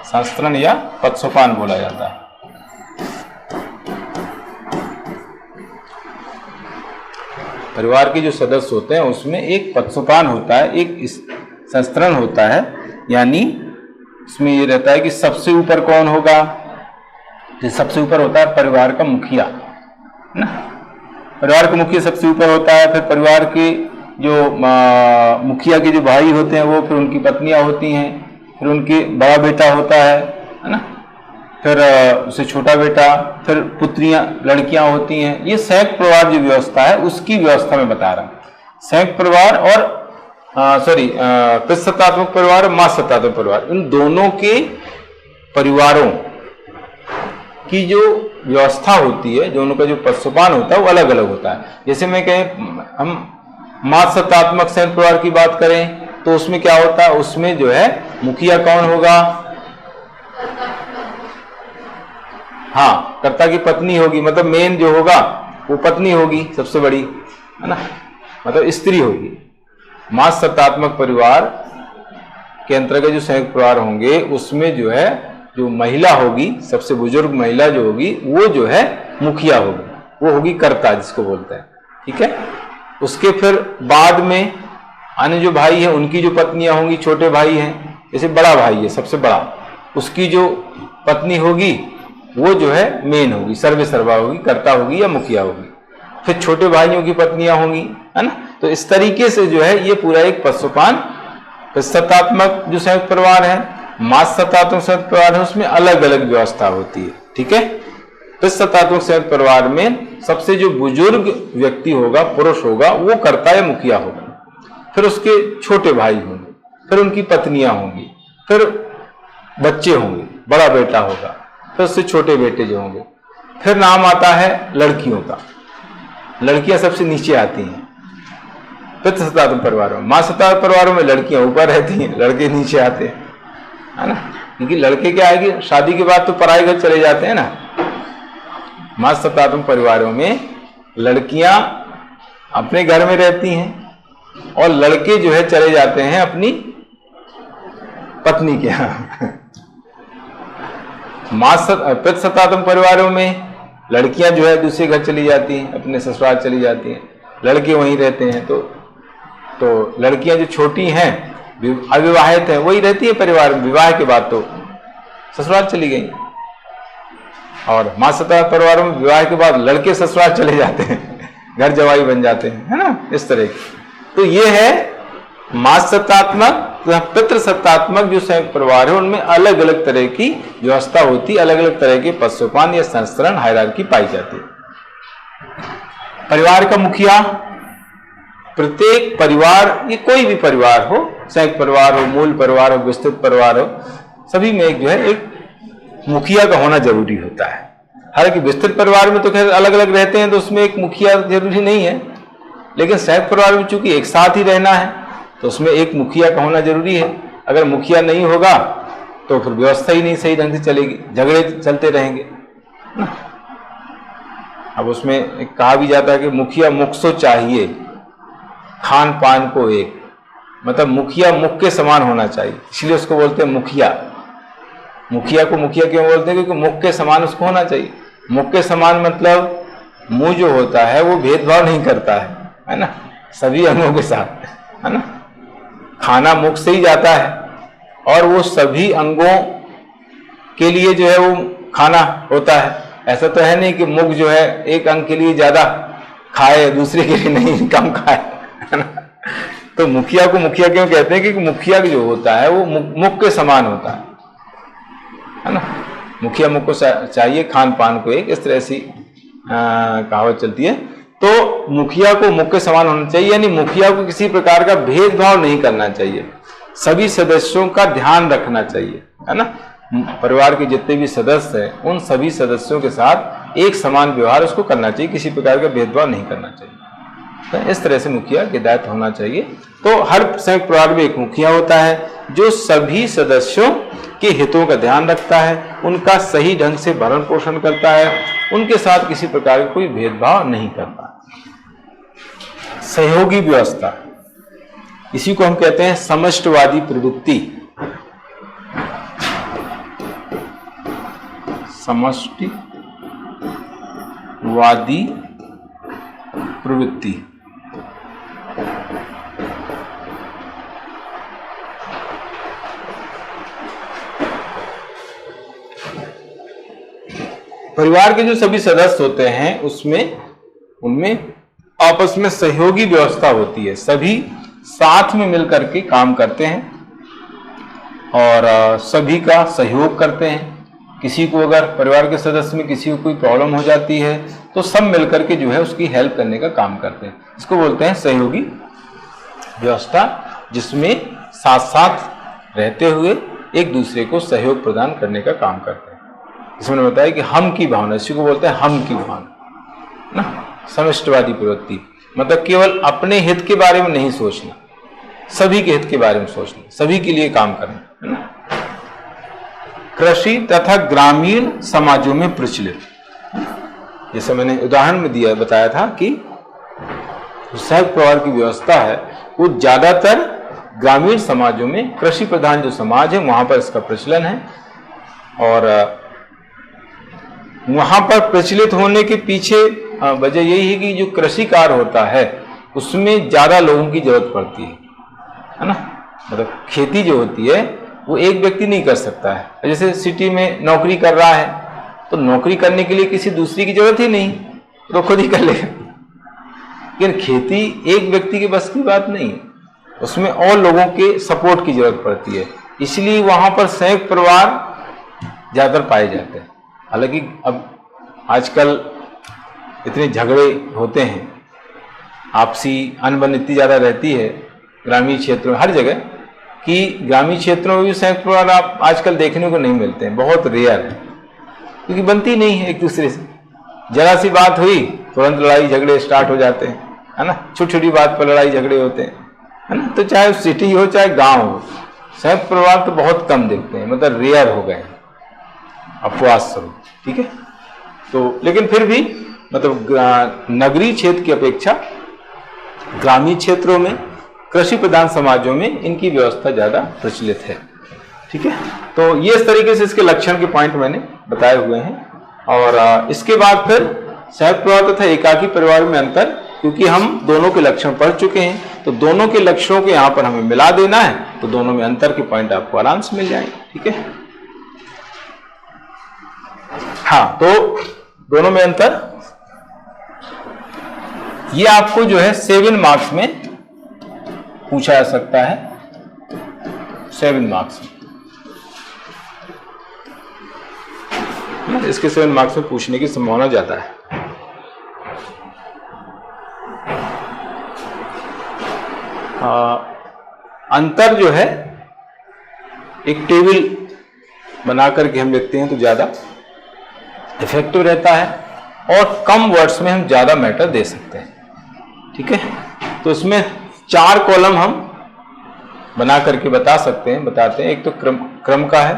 Speaker 1: संस्तरण या पदसोपान बोला जाता है। परिवार के जो सदस्य होते हैं उसमें एक पदसोपान होता है, एक संस्तरण होता है, यानी इसमें ये रहता है कि सबसे ऊपर कौन होगा, सबसे ऊपर होता है परिवार का मुखिया ना। परिवार का मुखिया सबसे ऊपर होता है, फिर परिवार के जो मुखिया के जो भाई होते हैं वो, फिर उनकी पत्नियां होती हैं, फिर उनके बड़ा बेटा होता है ना, फिर उससे छोटा बेटा, फिर पुत्रियां लड़कियां होती हैं। ये संयुक्त परिवार जो व्यवस्था है उसकी व्यवस्था में बता रहा हूं। संयुक्त परिवार और पितृसत्तात्मक परिवार और मातृसत्तात्मक परिवार, इन दोनों के परिवारों की जो व्यवस्था होती है, जो उनका जो पदसोपान होता है वो अलग अलग होता है। जैसे मैं कहें हम मातृसत्तात्मक संयुक्त परिवार की बात करें तो उसमें क्या होता है, उसमें जो है मुखिया कौन होगा, हाँ, कर्ता की पत्नी होगी, मतलब मेन जो होगा वो पत्नी होगी सबसे बड़ी, है ना, मतलब स्त्री होगी। मातृसत्तात्मक परिवार के अंतर्गत जो संयुक्त परिवार होंगे उसमें जो है जो महिला होगी, सबसे बुजुर्ग महिला जो होगी वो जो है मुखिया होगी, वो होगी कर्ता जिसको बोलते हैं। ठीक है, उसके फिर बाद में अन्य जो भाई है उनकी जो पत्नियां होंगी, छोटे भाई हैं, जैसे बड़ा भाई है सबसे बड़ा, उसकी जो पत्नी होगी वो जो है मेन होगी, सर्वे सर्वा होगी, कर्ता होगी या मुखिया होगी। फिर छोटे भाइयों की पत्नियां होंगी, है ना। तो इस तरीके से जो है ये पूरा एक पदसोपान, पितृसत्तात्मक जो संयुक्त परिवार है, मातृसत्तात्मक संयुक्त परिवार है, उसमें अलग अलग व्यवस्था होती है। ठीक है, पितृसत्तात्मक संयुक्त परिवार में सबसे जो बुजुर्ग व्यक्ति होगा, पुरुष होगा, वो कर्ता या मुखिया होगा। फिर उसके छोटे भाई होंगे, फिर उनकी पत्नियां होंगी, फिर बच्चे होंगे, बड़ा बेटा होगा, फिर उससे छोटे बेटे जो होंगे। फिर नाम आता है लड़कियों का, लड़कियां सबसे नीचे आती हैं पितृसत्तात्मक परिवारों में। मातृसत्तात्मक परिवारों में लड़कियां ऊपर रहती हैं, लड़के नीचे आते हैं, है ना, क्योंकि लड़के क्या है कि शादी के बाद तो पराए घर चले जाते हैं ना। मातृसत्तात्मक परिवारों में लड़कियां अपने घर में रहती हैं और लड़के जो है चले जाते हैं अपनी पत्नी के यहाँ। पितृसत्तात्मक परिवारों में लड़कियां जो है दूसरे घर चली जाती हैं, अपने ससुराल चली जाती हैं, लड़के वहीं रहते हैं। तो लड़कियां जो छोटी हैं, अविवाहित हैं, वही रहती है परिवार में, विवाह के बाद तो ससुराल चली गई। और मातृसत्तात्मक परिवारों में विवाह के बाद लड़के ससुराल चले जाते हैं, घर जवाई बन जाते हैं, है ना, इस तरह की। तो ये है मातृसत्तात्मक, पितृसत्तात्मक जो संयुक्त परिवार है उनमें अलग अलग तरह की व्यवस्था होती है, अलग अलग तरह के पदसोपान या संस्तरण, हायरार्की पाई जाती है। परिवार का मुखिया, प्रत्येक परिवार, ये कोई भी परिवार हो, संयुक्त परिवार हो, मूल परिवार हो, विस्तृत परिवार हो, सभी में एक जो है एक मुखिया का होना जरूरी होता है। हालांकि विस्तृत परिवार में तो खैर अलग अलग रहते हैं तो उसमें एक मुखिया जरूरी नहीं है, लेकिन संयुक्त परिवार में चूंकि एक साथ ही रहना है तो उसमें एक मुखिया का होना जरूरी है। अगर मुखिया नहीं होगा तो फिर व्यवस्था ही नहीं सही ढंग से चलेगी, झगड़े चलते रहेंगे ना। अब उसमें एक कहा भी जाता है कि मुखिया मुखसो चाहिए, खान पान को एक, मतलब मुखिया मुख के समान होना चाहिए, इसलिए उसको बोलते हैं मुखिया। मुखिया को मुखिया क्यों बोलते हैं? क्योंकि मुख के समान उसको होना चाहिए। मुख के समान मतलब मुंह जो होता है वो भेदभाव नहीं करता है ना, सभी अंगों के साथ, है ना। खाना मुख से ही जाता है और वो सभी अंगों के लिए जो है वो खाना होता है। ऐसा तो है नहीं कि मुख जो है एक अंग के लिए ज्यादा खाए, दूसरे के लिए नहीं, कम खाए, है ना। तो मुखिया को मुखिया क्यों कहते हैं? क्योंकि मुखिया जो होता है वो मुख के समान होता है ना। मुखिया मुख को चाहिए खान पान को एक, इस तरह से कहावत चलती है। तो मुखिया को मुख के समान होना चाहिए, यानी मुखिया को किसी प्रकार का भेदभाव नहीं करना चाहिए, सभी सदस्यों का ध्यान रखना चाहिए, है ना। परिवार के जितने भी सदस्य हैं उन सभी सदस्यों के साथ एक समान व्यवहार उसको करना चाहिए, किसी प्रकार का भेदभाव नहीं करना चाहिए। तो इस तरह से मुखिया के दायित्व होना चाहिए। तो हर संयुक्त परिवार में एक मुखिया होता है जो सभी सदस्यों के हितों का ध्यान रखता है, उनका सही ढंग से भरण पोषण करता है, उनके साथ किसी प्रकार का कोई भेदभाव नहीं करता। सहयोगी व्यवस्था, इसी को हम कहते हैं समष्टवादी प्रवृत्ति। समष्टिवादी प्रवृत्ति परिवार के जो सभी सदस्य होते हैं उनमें आपस में सहयोगी व्यवस्था होती है, सभी साथ में मिलकर के काम करते हैं और सभी का सहयोग करते हैं। किसी को अगर परिवार के सदस्य में किसी को कोई प्रॉब्लम हो जाती है तो सब मिलकर के जो है उसकी हेल्प करने का काम करते हैं। इसको बोलते हैं सहयोगी व्यवस्था, जिसमें साथ साथ रहते हुए एक दूसरे को सहयोग प्रदान करने का काम करते हैं। इसमें बताया कि हम की भावना, इसी को बोलते हैं हम की भावना ना। समष्टिवादी प्रवृत्ति मतलब केवल अपने हित के बारे में नहीं सोचना, सभी के हित के बारे में सोचना, सभी के लिए काम करना, है ना। कृषि तथा ग्रामीण समाजों में प्रचलित, जैसे मैंने उदाहरण में दिया बताया था कि संयुक्त परिवार की व्यवस्था है वो ज्यादातर ग्रामीण समाजों में, कृषि प्रधान जो समाज है वहां पर इसका प्रचलन है। और वहां पर प्रचलित होने के पीछे वजह यही है कि जो कृषि कार्य होता है उसमें ज्यादा लोगों की जरूरत पड़ती है ना। मतलब खेती जो होती है वो एक व्यक्ति नहीं कर सकता है। जैसे सिटी में नौकरी कर रहा है तो नौकरी करने के लिए किसी दूसरी की जरूरत ही नहीं, तो खुद ही कर लेगा। लेकिन खेती एक व्यक्ति के बस की बात नहीं है, उसमें और लोगों के सपोर्ट की जरूरत पड़ती है, इसलिए वहां पर संयुक्त परिवार ज्यादातर पाए जाते हैं। हालांकि अब आजकल इतने झगड़े होते हैं, आपसी अनबन इतनी ज्यादा रहती है ग्रामीण क्षेत्रों में, हर जगह, कि ग्रामीण क्षेत्रों में भी संयुक्त परिवार आप आजकल देखने को नहीं मिलते हैं, बहुत रेयर है, क्योंकि बनती नहीं है एक दूसरे से। जरा सी बात हुई तुरंत लड़ाई झगड़े स्टार्ट हो जाते हैं, है ना। छोटी छोटी बात पर लड़ाई झगड़े होते हैं, है ना। तो चाहे सिटी हो चाहे गांव हो, संयुक्त परिवार तो बहुत कम देखते हैं, मतलब रेयर हो गए अपवाद स्वरूप, ठीक है। तो लेकिन फिर भी मतलब नगरीय क्षेत्र की अपेक्षा ग्रामीण क्षेत्रों में, कृषि प्रधान समाजों में इनकी व्यवस्था ज्यादा प्रचलित है, ठीक है। तो ये इस तरीके से इसके लक्षण के पॉइंट मैंने बताए हुए हैं। और इसके बाद फिर संयुक्त परिवार तथा एकाकी परिवार में अंतर, क्योंकि हम दोनों के लक्षण पढ़ चुके हैं तो दोनों के लक्षणों को यहाँ पर हमें मिला देना है, तो दोनों में अंतर के पॉइंट आपको आराम से मिल जाएंगे, ठीक है। हाँ, तो दोनों में अंतर ये आपको जो है 7 मार्क्स में पूछा जा सकता है, 7 मार्क्स में, इसके 7 मार्क्स में पूछने की संभावना ज्यादा है। अंतर जो है एक टेबल बना करके हम लिखते हैं तो ज्यादा इफेक्टिव रहता है और कम वर्ड्स में हम ज्यादा मैटर दे सकते हैं, ठीक है। तो इसमें 4 कॉलम हम बना करके बताते हैं। एक तो क्रम का है,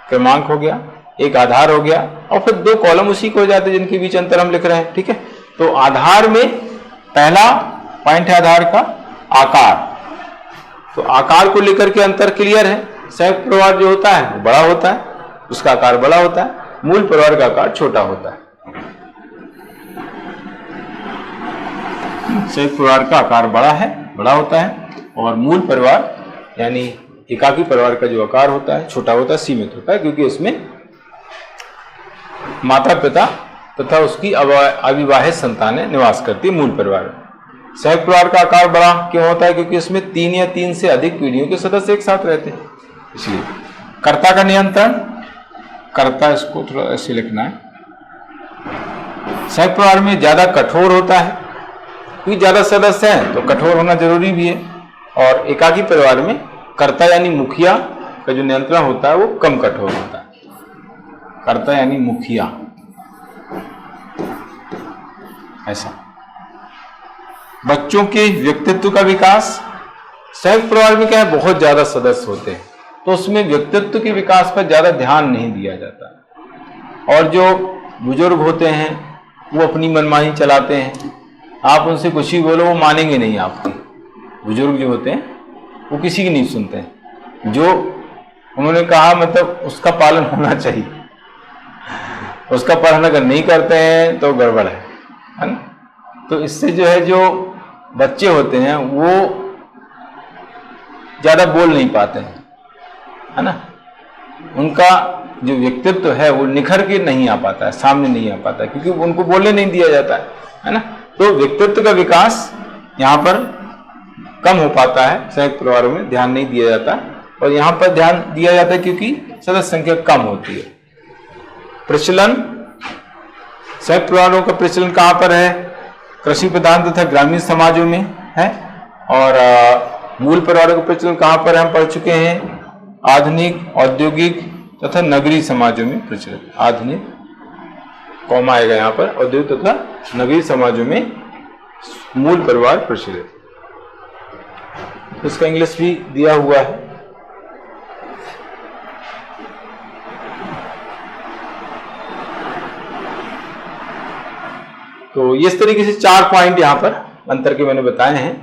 Speaker 1: क्रमांक हो गया, एक आधार हो गया, और फिर 2 कॉलम उसी को हो जाते हैं जिनके बीच अंतर हम लिख रहे हैं, ठीक है। तो आधार में पहला पॉइंट है आधार का आकार, तो आकार को लेकर के अंतर क्लियर है। संयुक्त परिवार जो होता है वो बड़ा होता है, उसका आकार बड़ा होता है, मूल परिवार का आकार छोटा होता है। संयुक्त परिवार का आकार बड़ा होता है और मूल परिवार यानी एकाकी परिवार का जो आकार होता है छोटा होता है, सीमित होता है, क्योंकि उसमें माता पिता तथा उसकी अविवाहित संतानें निवास करती है मूल परिवार में। संयुक्त परिवार का आकार बड़ा क्यों होता है? क्योंकि इसमें 3 या 3 से अधिक पीढ़ियों के सदस्य एक साथ रहते हैं, इसलिए। कर्ता का नियंत्रण, कर्ता इसको थोड़ा ऐसे लिखना है। संयुक्त परिवार में ज्यादा कठोर होता है, क्योंकि ज्यादा सदस्य हैं तो कठोर होना जरूरी भी है। और एकाकी परिवार में कर्ता यानी मुखिया का जो नियंत्रण होता है वो कम कठोर होता है। कर्ता यानी मुखिया, ऐसा। बच्चों के व्यक्तित्व का विकास, संयुक्त परिवार में क्या है, बहुत ज्यादा सदस्य होते हैं तो उसमें व्यक्तित्व के विकास पर ज्यादा ध्यान नहीं दिया जाता। और जो बुजुर्ग होते हैं वो अपनी मनमानी चलाते हैं, आप उनसे कुछ ही बोलो वो मानेंगे नहीं आपकी। बुजुर्ग जो होते हैं वो किसी की नहीं सुनते हैं, जो उन्होंने कहा मतलब उसका पालन होना चाहिए, उसका पालन अगर नहीं करते हैं तो गड़बड़ है ना। तो इससे जो है, जो बच्चे होते हैं वो ज्यादा बोल नहीं पाते हैं, है ना। उनका जो व्यक्तित्व है वो निखर के नहीं आ पाता है, सामने नहीं आ पाता है, क्योंकि उनको बोलने नहीं दिया जाता है ना। तो व्यक्तित्व का विकास यहाँ पर कम हो पाता है, संयुक्त परिवारों में ध्यान नहीं दिया जाता। और यहाँ पर ध्यान दिया जाता है क्योंकि सदस्य संख्या कम होती है। प्रचलन, संयुक्त परिवारों का प्रचलन कहाँ पर है? कृषि प्रधान तथा ग्रामीण समाजों में है। और मूल परिवारों का प्रचलन कहाँ पर हम पढ़ चुके हैं? आधुनिक, औद्योगिक तथा नगरीय समाजों में प्रचलित। आधुनिक कॉमा आएगा यहाँ पर, औद्योगिक तथा नगरीय समाजों में मूल परिवार प्रचलित। इसका इंग्लिश भी दिया हुआ है। तो इस तरीके से 4 पॉइंट यहां पर अंतर के मैंने बताए हैं।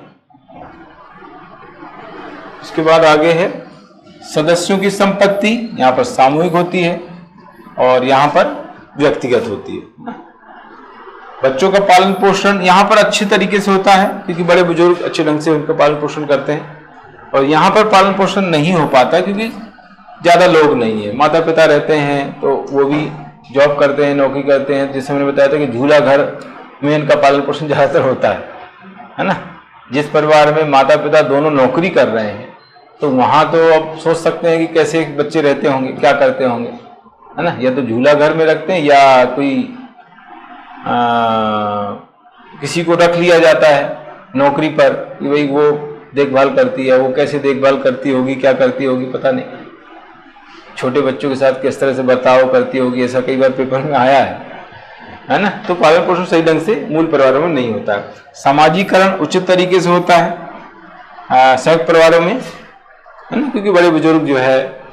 Speaker 1: उसके बाद आगे है सदस्यों की संपत्ति, यहां पर सामूहिक होती है और यहां पर व्यक्तिगत होती है। बच्चों का पालन पोषण यहाँ पर अच्छे तरीके से होता है, क्योंकि बड़े बुजुर्ग अच्छे ढंग से उनका पालन पोषण करते हैं। और यहाँ पर पालन पोषण नहीं हो पाता क्योंकि ज़्यादा लोग नहीं है, माता पिता रहते हैं तो वो भी जॉब करते हैं, नौकरी करते हैं। जैसे मैंने बताया था कि झूला घर में इनका पालन पोषण ज़्यादातर होता है ना। जिस परिवार में माता पिता दोनों नौकरी कर रहे हैं तो वहाँ तो अब सोच सकते हैं कि कैसे बच्चे रहते होंगे, क्या करते होंगे, है ना। या तो झूला घर में रखते हैं या कोई किसी को रख लिया जाता है नौकरी पर कि भाई वो देखभाल करती है। वो कैसे देखभाल करती होगी, क्या करती होगी पता नहीं, छोटे बच्चों के साथ किस तरह से बर्ताव करती होगी, ऐसा कई बार पेपर में आया है ना। तो पालन पोषण सही ढंग से मूल परिवारों में नहीं होता है। सामाजिकरण उचित तरीके से होता है संयुक्त परिवारों में, है ना, क्योंकि बड़े बुजुर्ग जो है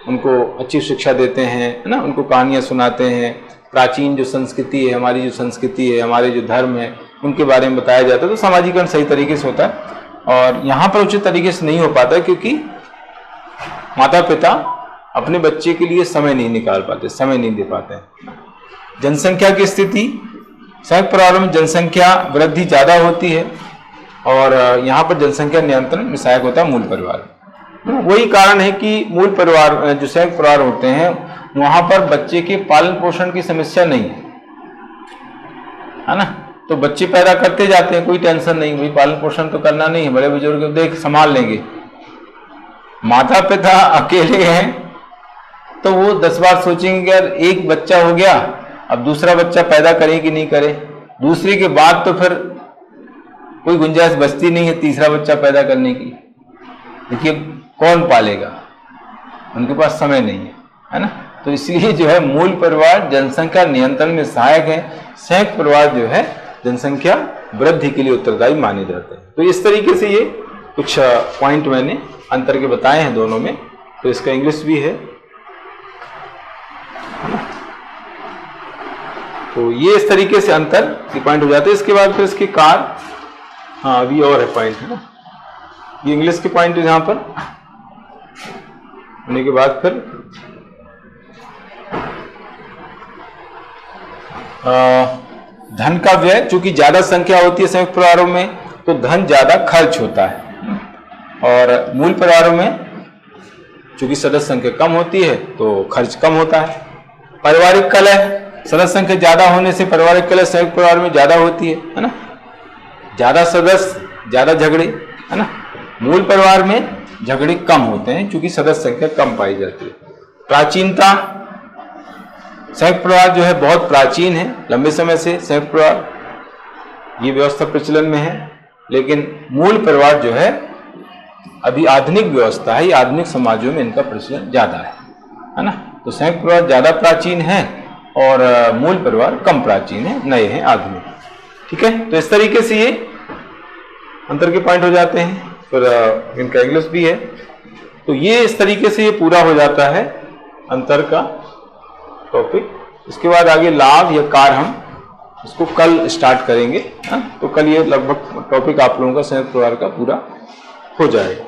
Speaker 1: उनको अच्छी शिक्षा देते हैं, है ना, उनको कहानियाँ सुनाते हैं। प्राचीन जो संस्कृति है, हमारी जो संस्कृति है, हमारे जो धर्म है, उनके बारे में बताया जाता है। तो सामाजिकरण सही तरीके से होता है। और यहाँ पर उचित तरीके से नहीं हो पाता क्योंकि माता पिता अपने बच्चे के लिए समय नहीं निकाल पाते, समय नहीं दे पाते हैं। जनसंख्या की स्थिति, संयुक्त परिवारों में जनसंख्या वृद्धि ज़्यादा होती है और यहाँ पर जनसंख्या नियंत्रण में सहायक होता है मूल परिवार। वही कारण है कि मूल परिवार जो संयुक्त परिवार होते हैं वहाँ पर बच्चे के पालन पोषण की समस्या नहीं है ना। तो बच्चे पैदा करते जाते हैं, कोई टेंशन नहीं, भाई पालन पोषण तो करना नहीं है, बड़े बुजुर्ग देख संभाल लेंगे। माता पिता अकेले हैं तो वो 10 बार सोचेंगे यार एक बच्चा हो गया, अब दूसरा बच्चा पैदा करें कि नहीं करें, दूसरे के बाद तो फिर कोई गुंजाइश बचती नहीं है तीसरा बच्चा पैदा करने की। देखिए कौन पालेगा, उनके पास समय नहीं है ना। तो इसलिए जो है मूल परिवार जनसंख्या नियंत्रण में सहायक है, संयुक्त परिवार जो है जनसंख्या वृद्धि के लिए उत्तरदायी माने जाते हैं। तो इस तरीके से ये कुछ पॉइंट मैंने अंतर के बताए हैं दोनों में। तो इसका इंग्लिश भी है। तो ये इस तरीके से अंतर के पॉइंट हो जाते हैं। इसके बाद फिर इसके कार, हाँ अभी और है पॉइंट, है ना। ये इंग्लिश के पॉइंट है। यहाँ पर होने के बाद फिर धन का व्यय, चूंकि ज्यादा संख्या होती है संयुक्त परिवारों में तो धन ज्यादा खर्च होता है, और मूल परिवारों में चूंकि सदस्य संख्या कम होती है तो खर्च कम होता है। पारिवारिक कलह, सदस्य संख्या ज्यादा होने से पारिवारिक कलह संयुक्त परिवार में ज्यादा होती है ना। ज्यादा सदस्य ज्यादा झगड़े, है ना। मूल परिवार में झगड़े कम होते हैं क्योंकि सदस्य संख्या कम पाई जाती है। प्राचीनता, संयुक्त परिवार जो है बहुत प्राचीन है, लंबे समय से संयुक्त परिवार ये व्यवस्था प्रचलन में है, लेकिन मूल परिवार जो है अभी आधुनिक व्यवस्था है, आधुनिक समाजों में इनका प्रचलन ज्यादा है ना। तो संयुक्त परिवार ज्यादा प्राचीन है और मूल परिवार कम प्राचीन है, नए हैं, आधुनिक। ठीक है, तो इस तरीके से ये अंतर के पॉइंट हो जाते हैं। फिर इनका इंग्लिश भी है, तो ये इस तरीके से ये पूरा हो जाता है अंतर का टॉपिक। इसके बाद आगे लाभ या कार हम इसको कल स्टार्ट करेंगे, तो कल ये लगभग टॉपिक आप लोगों का संयुक्त परिवार का पूरा हो जाएगा।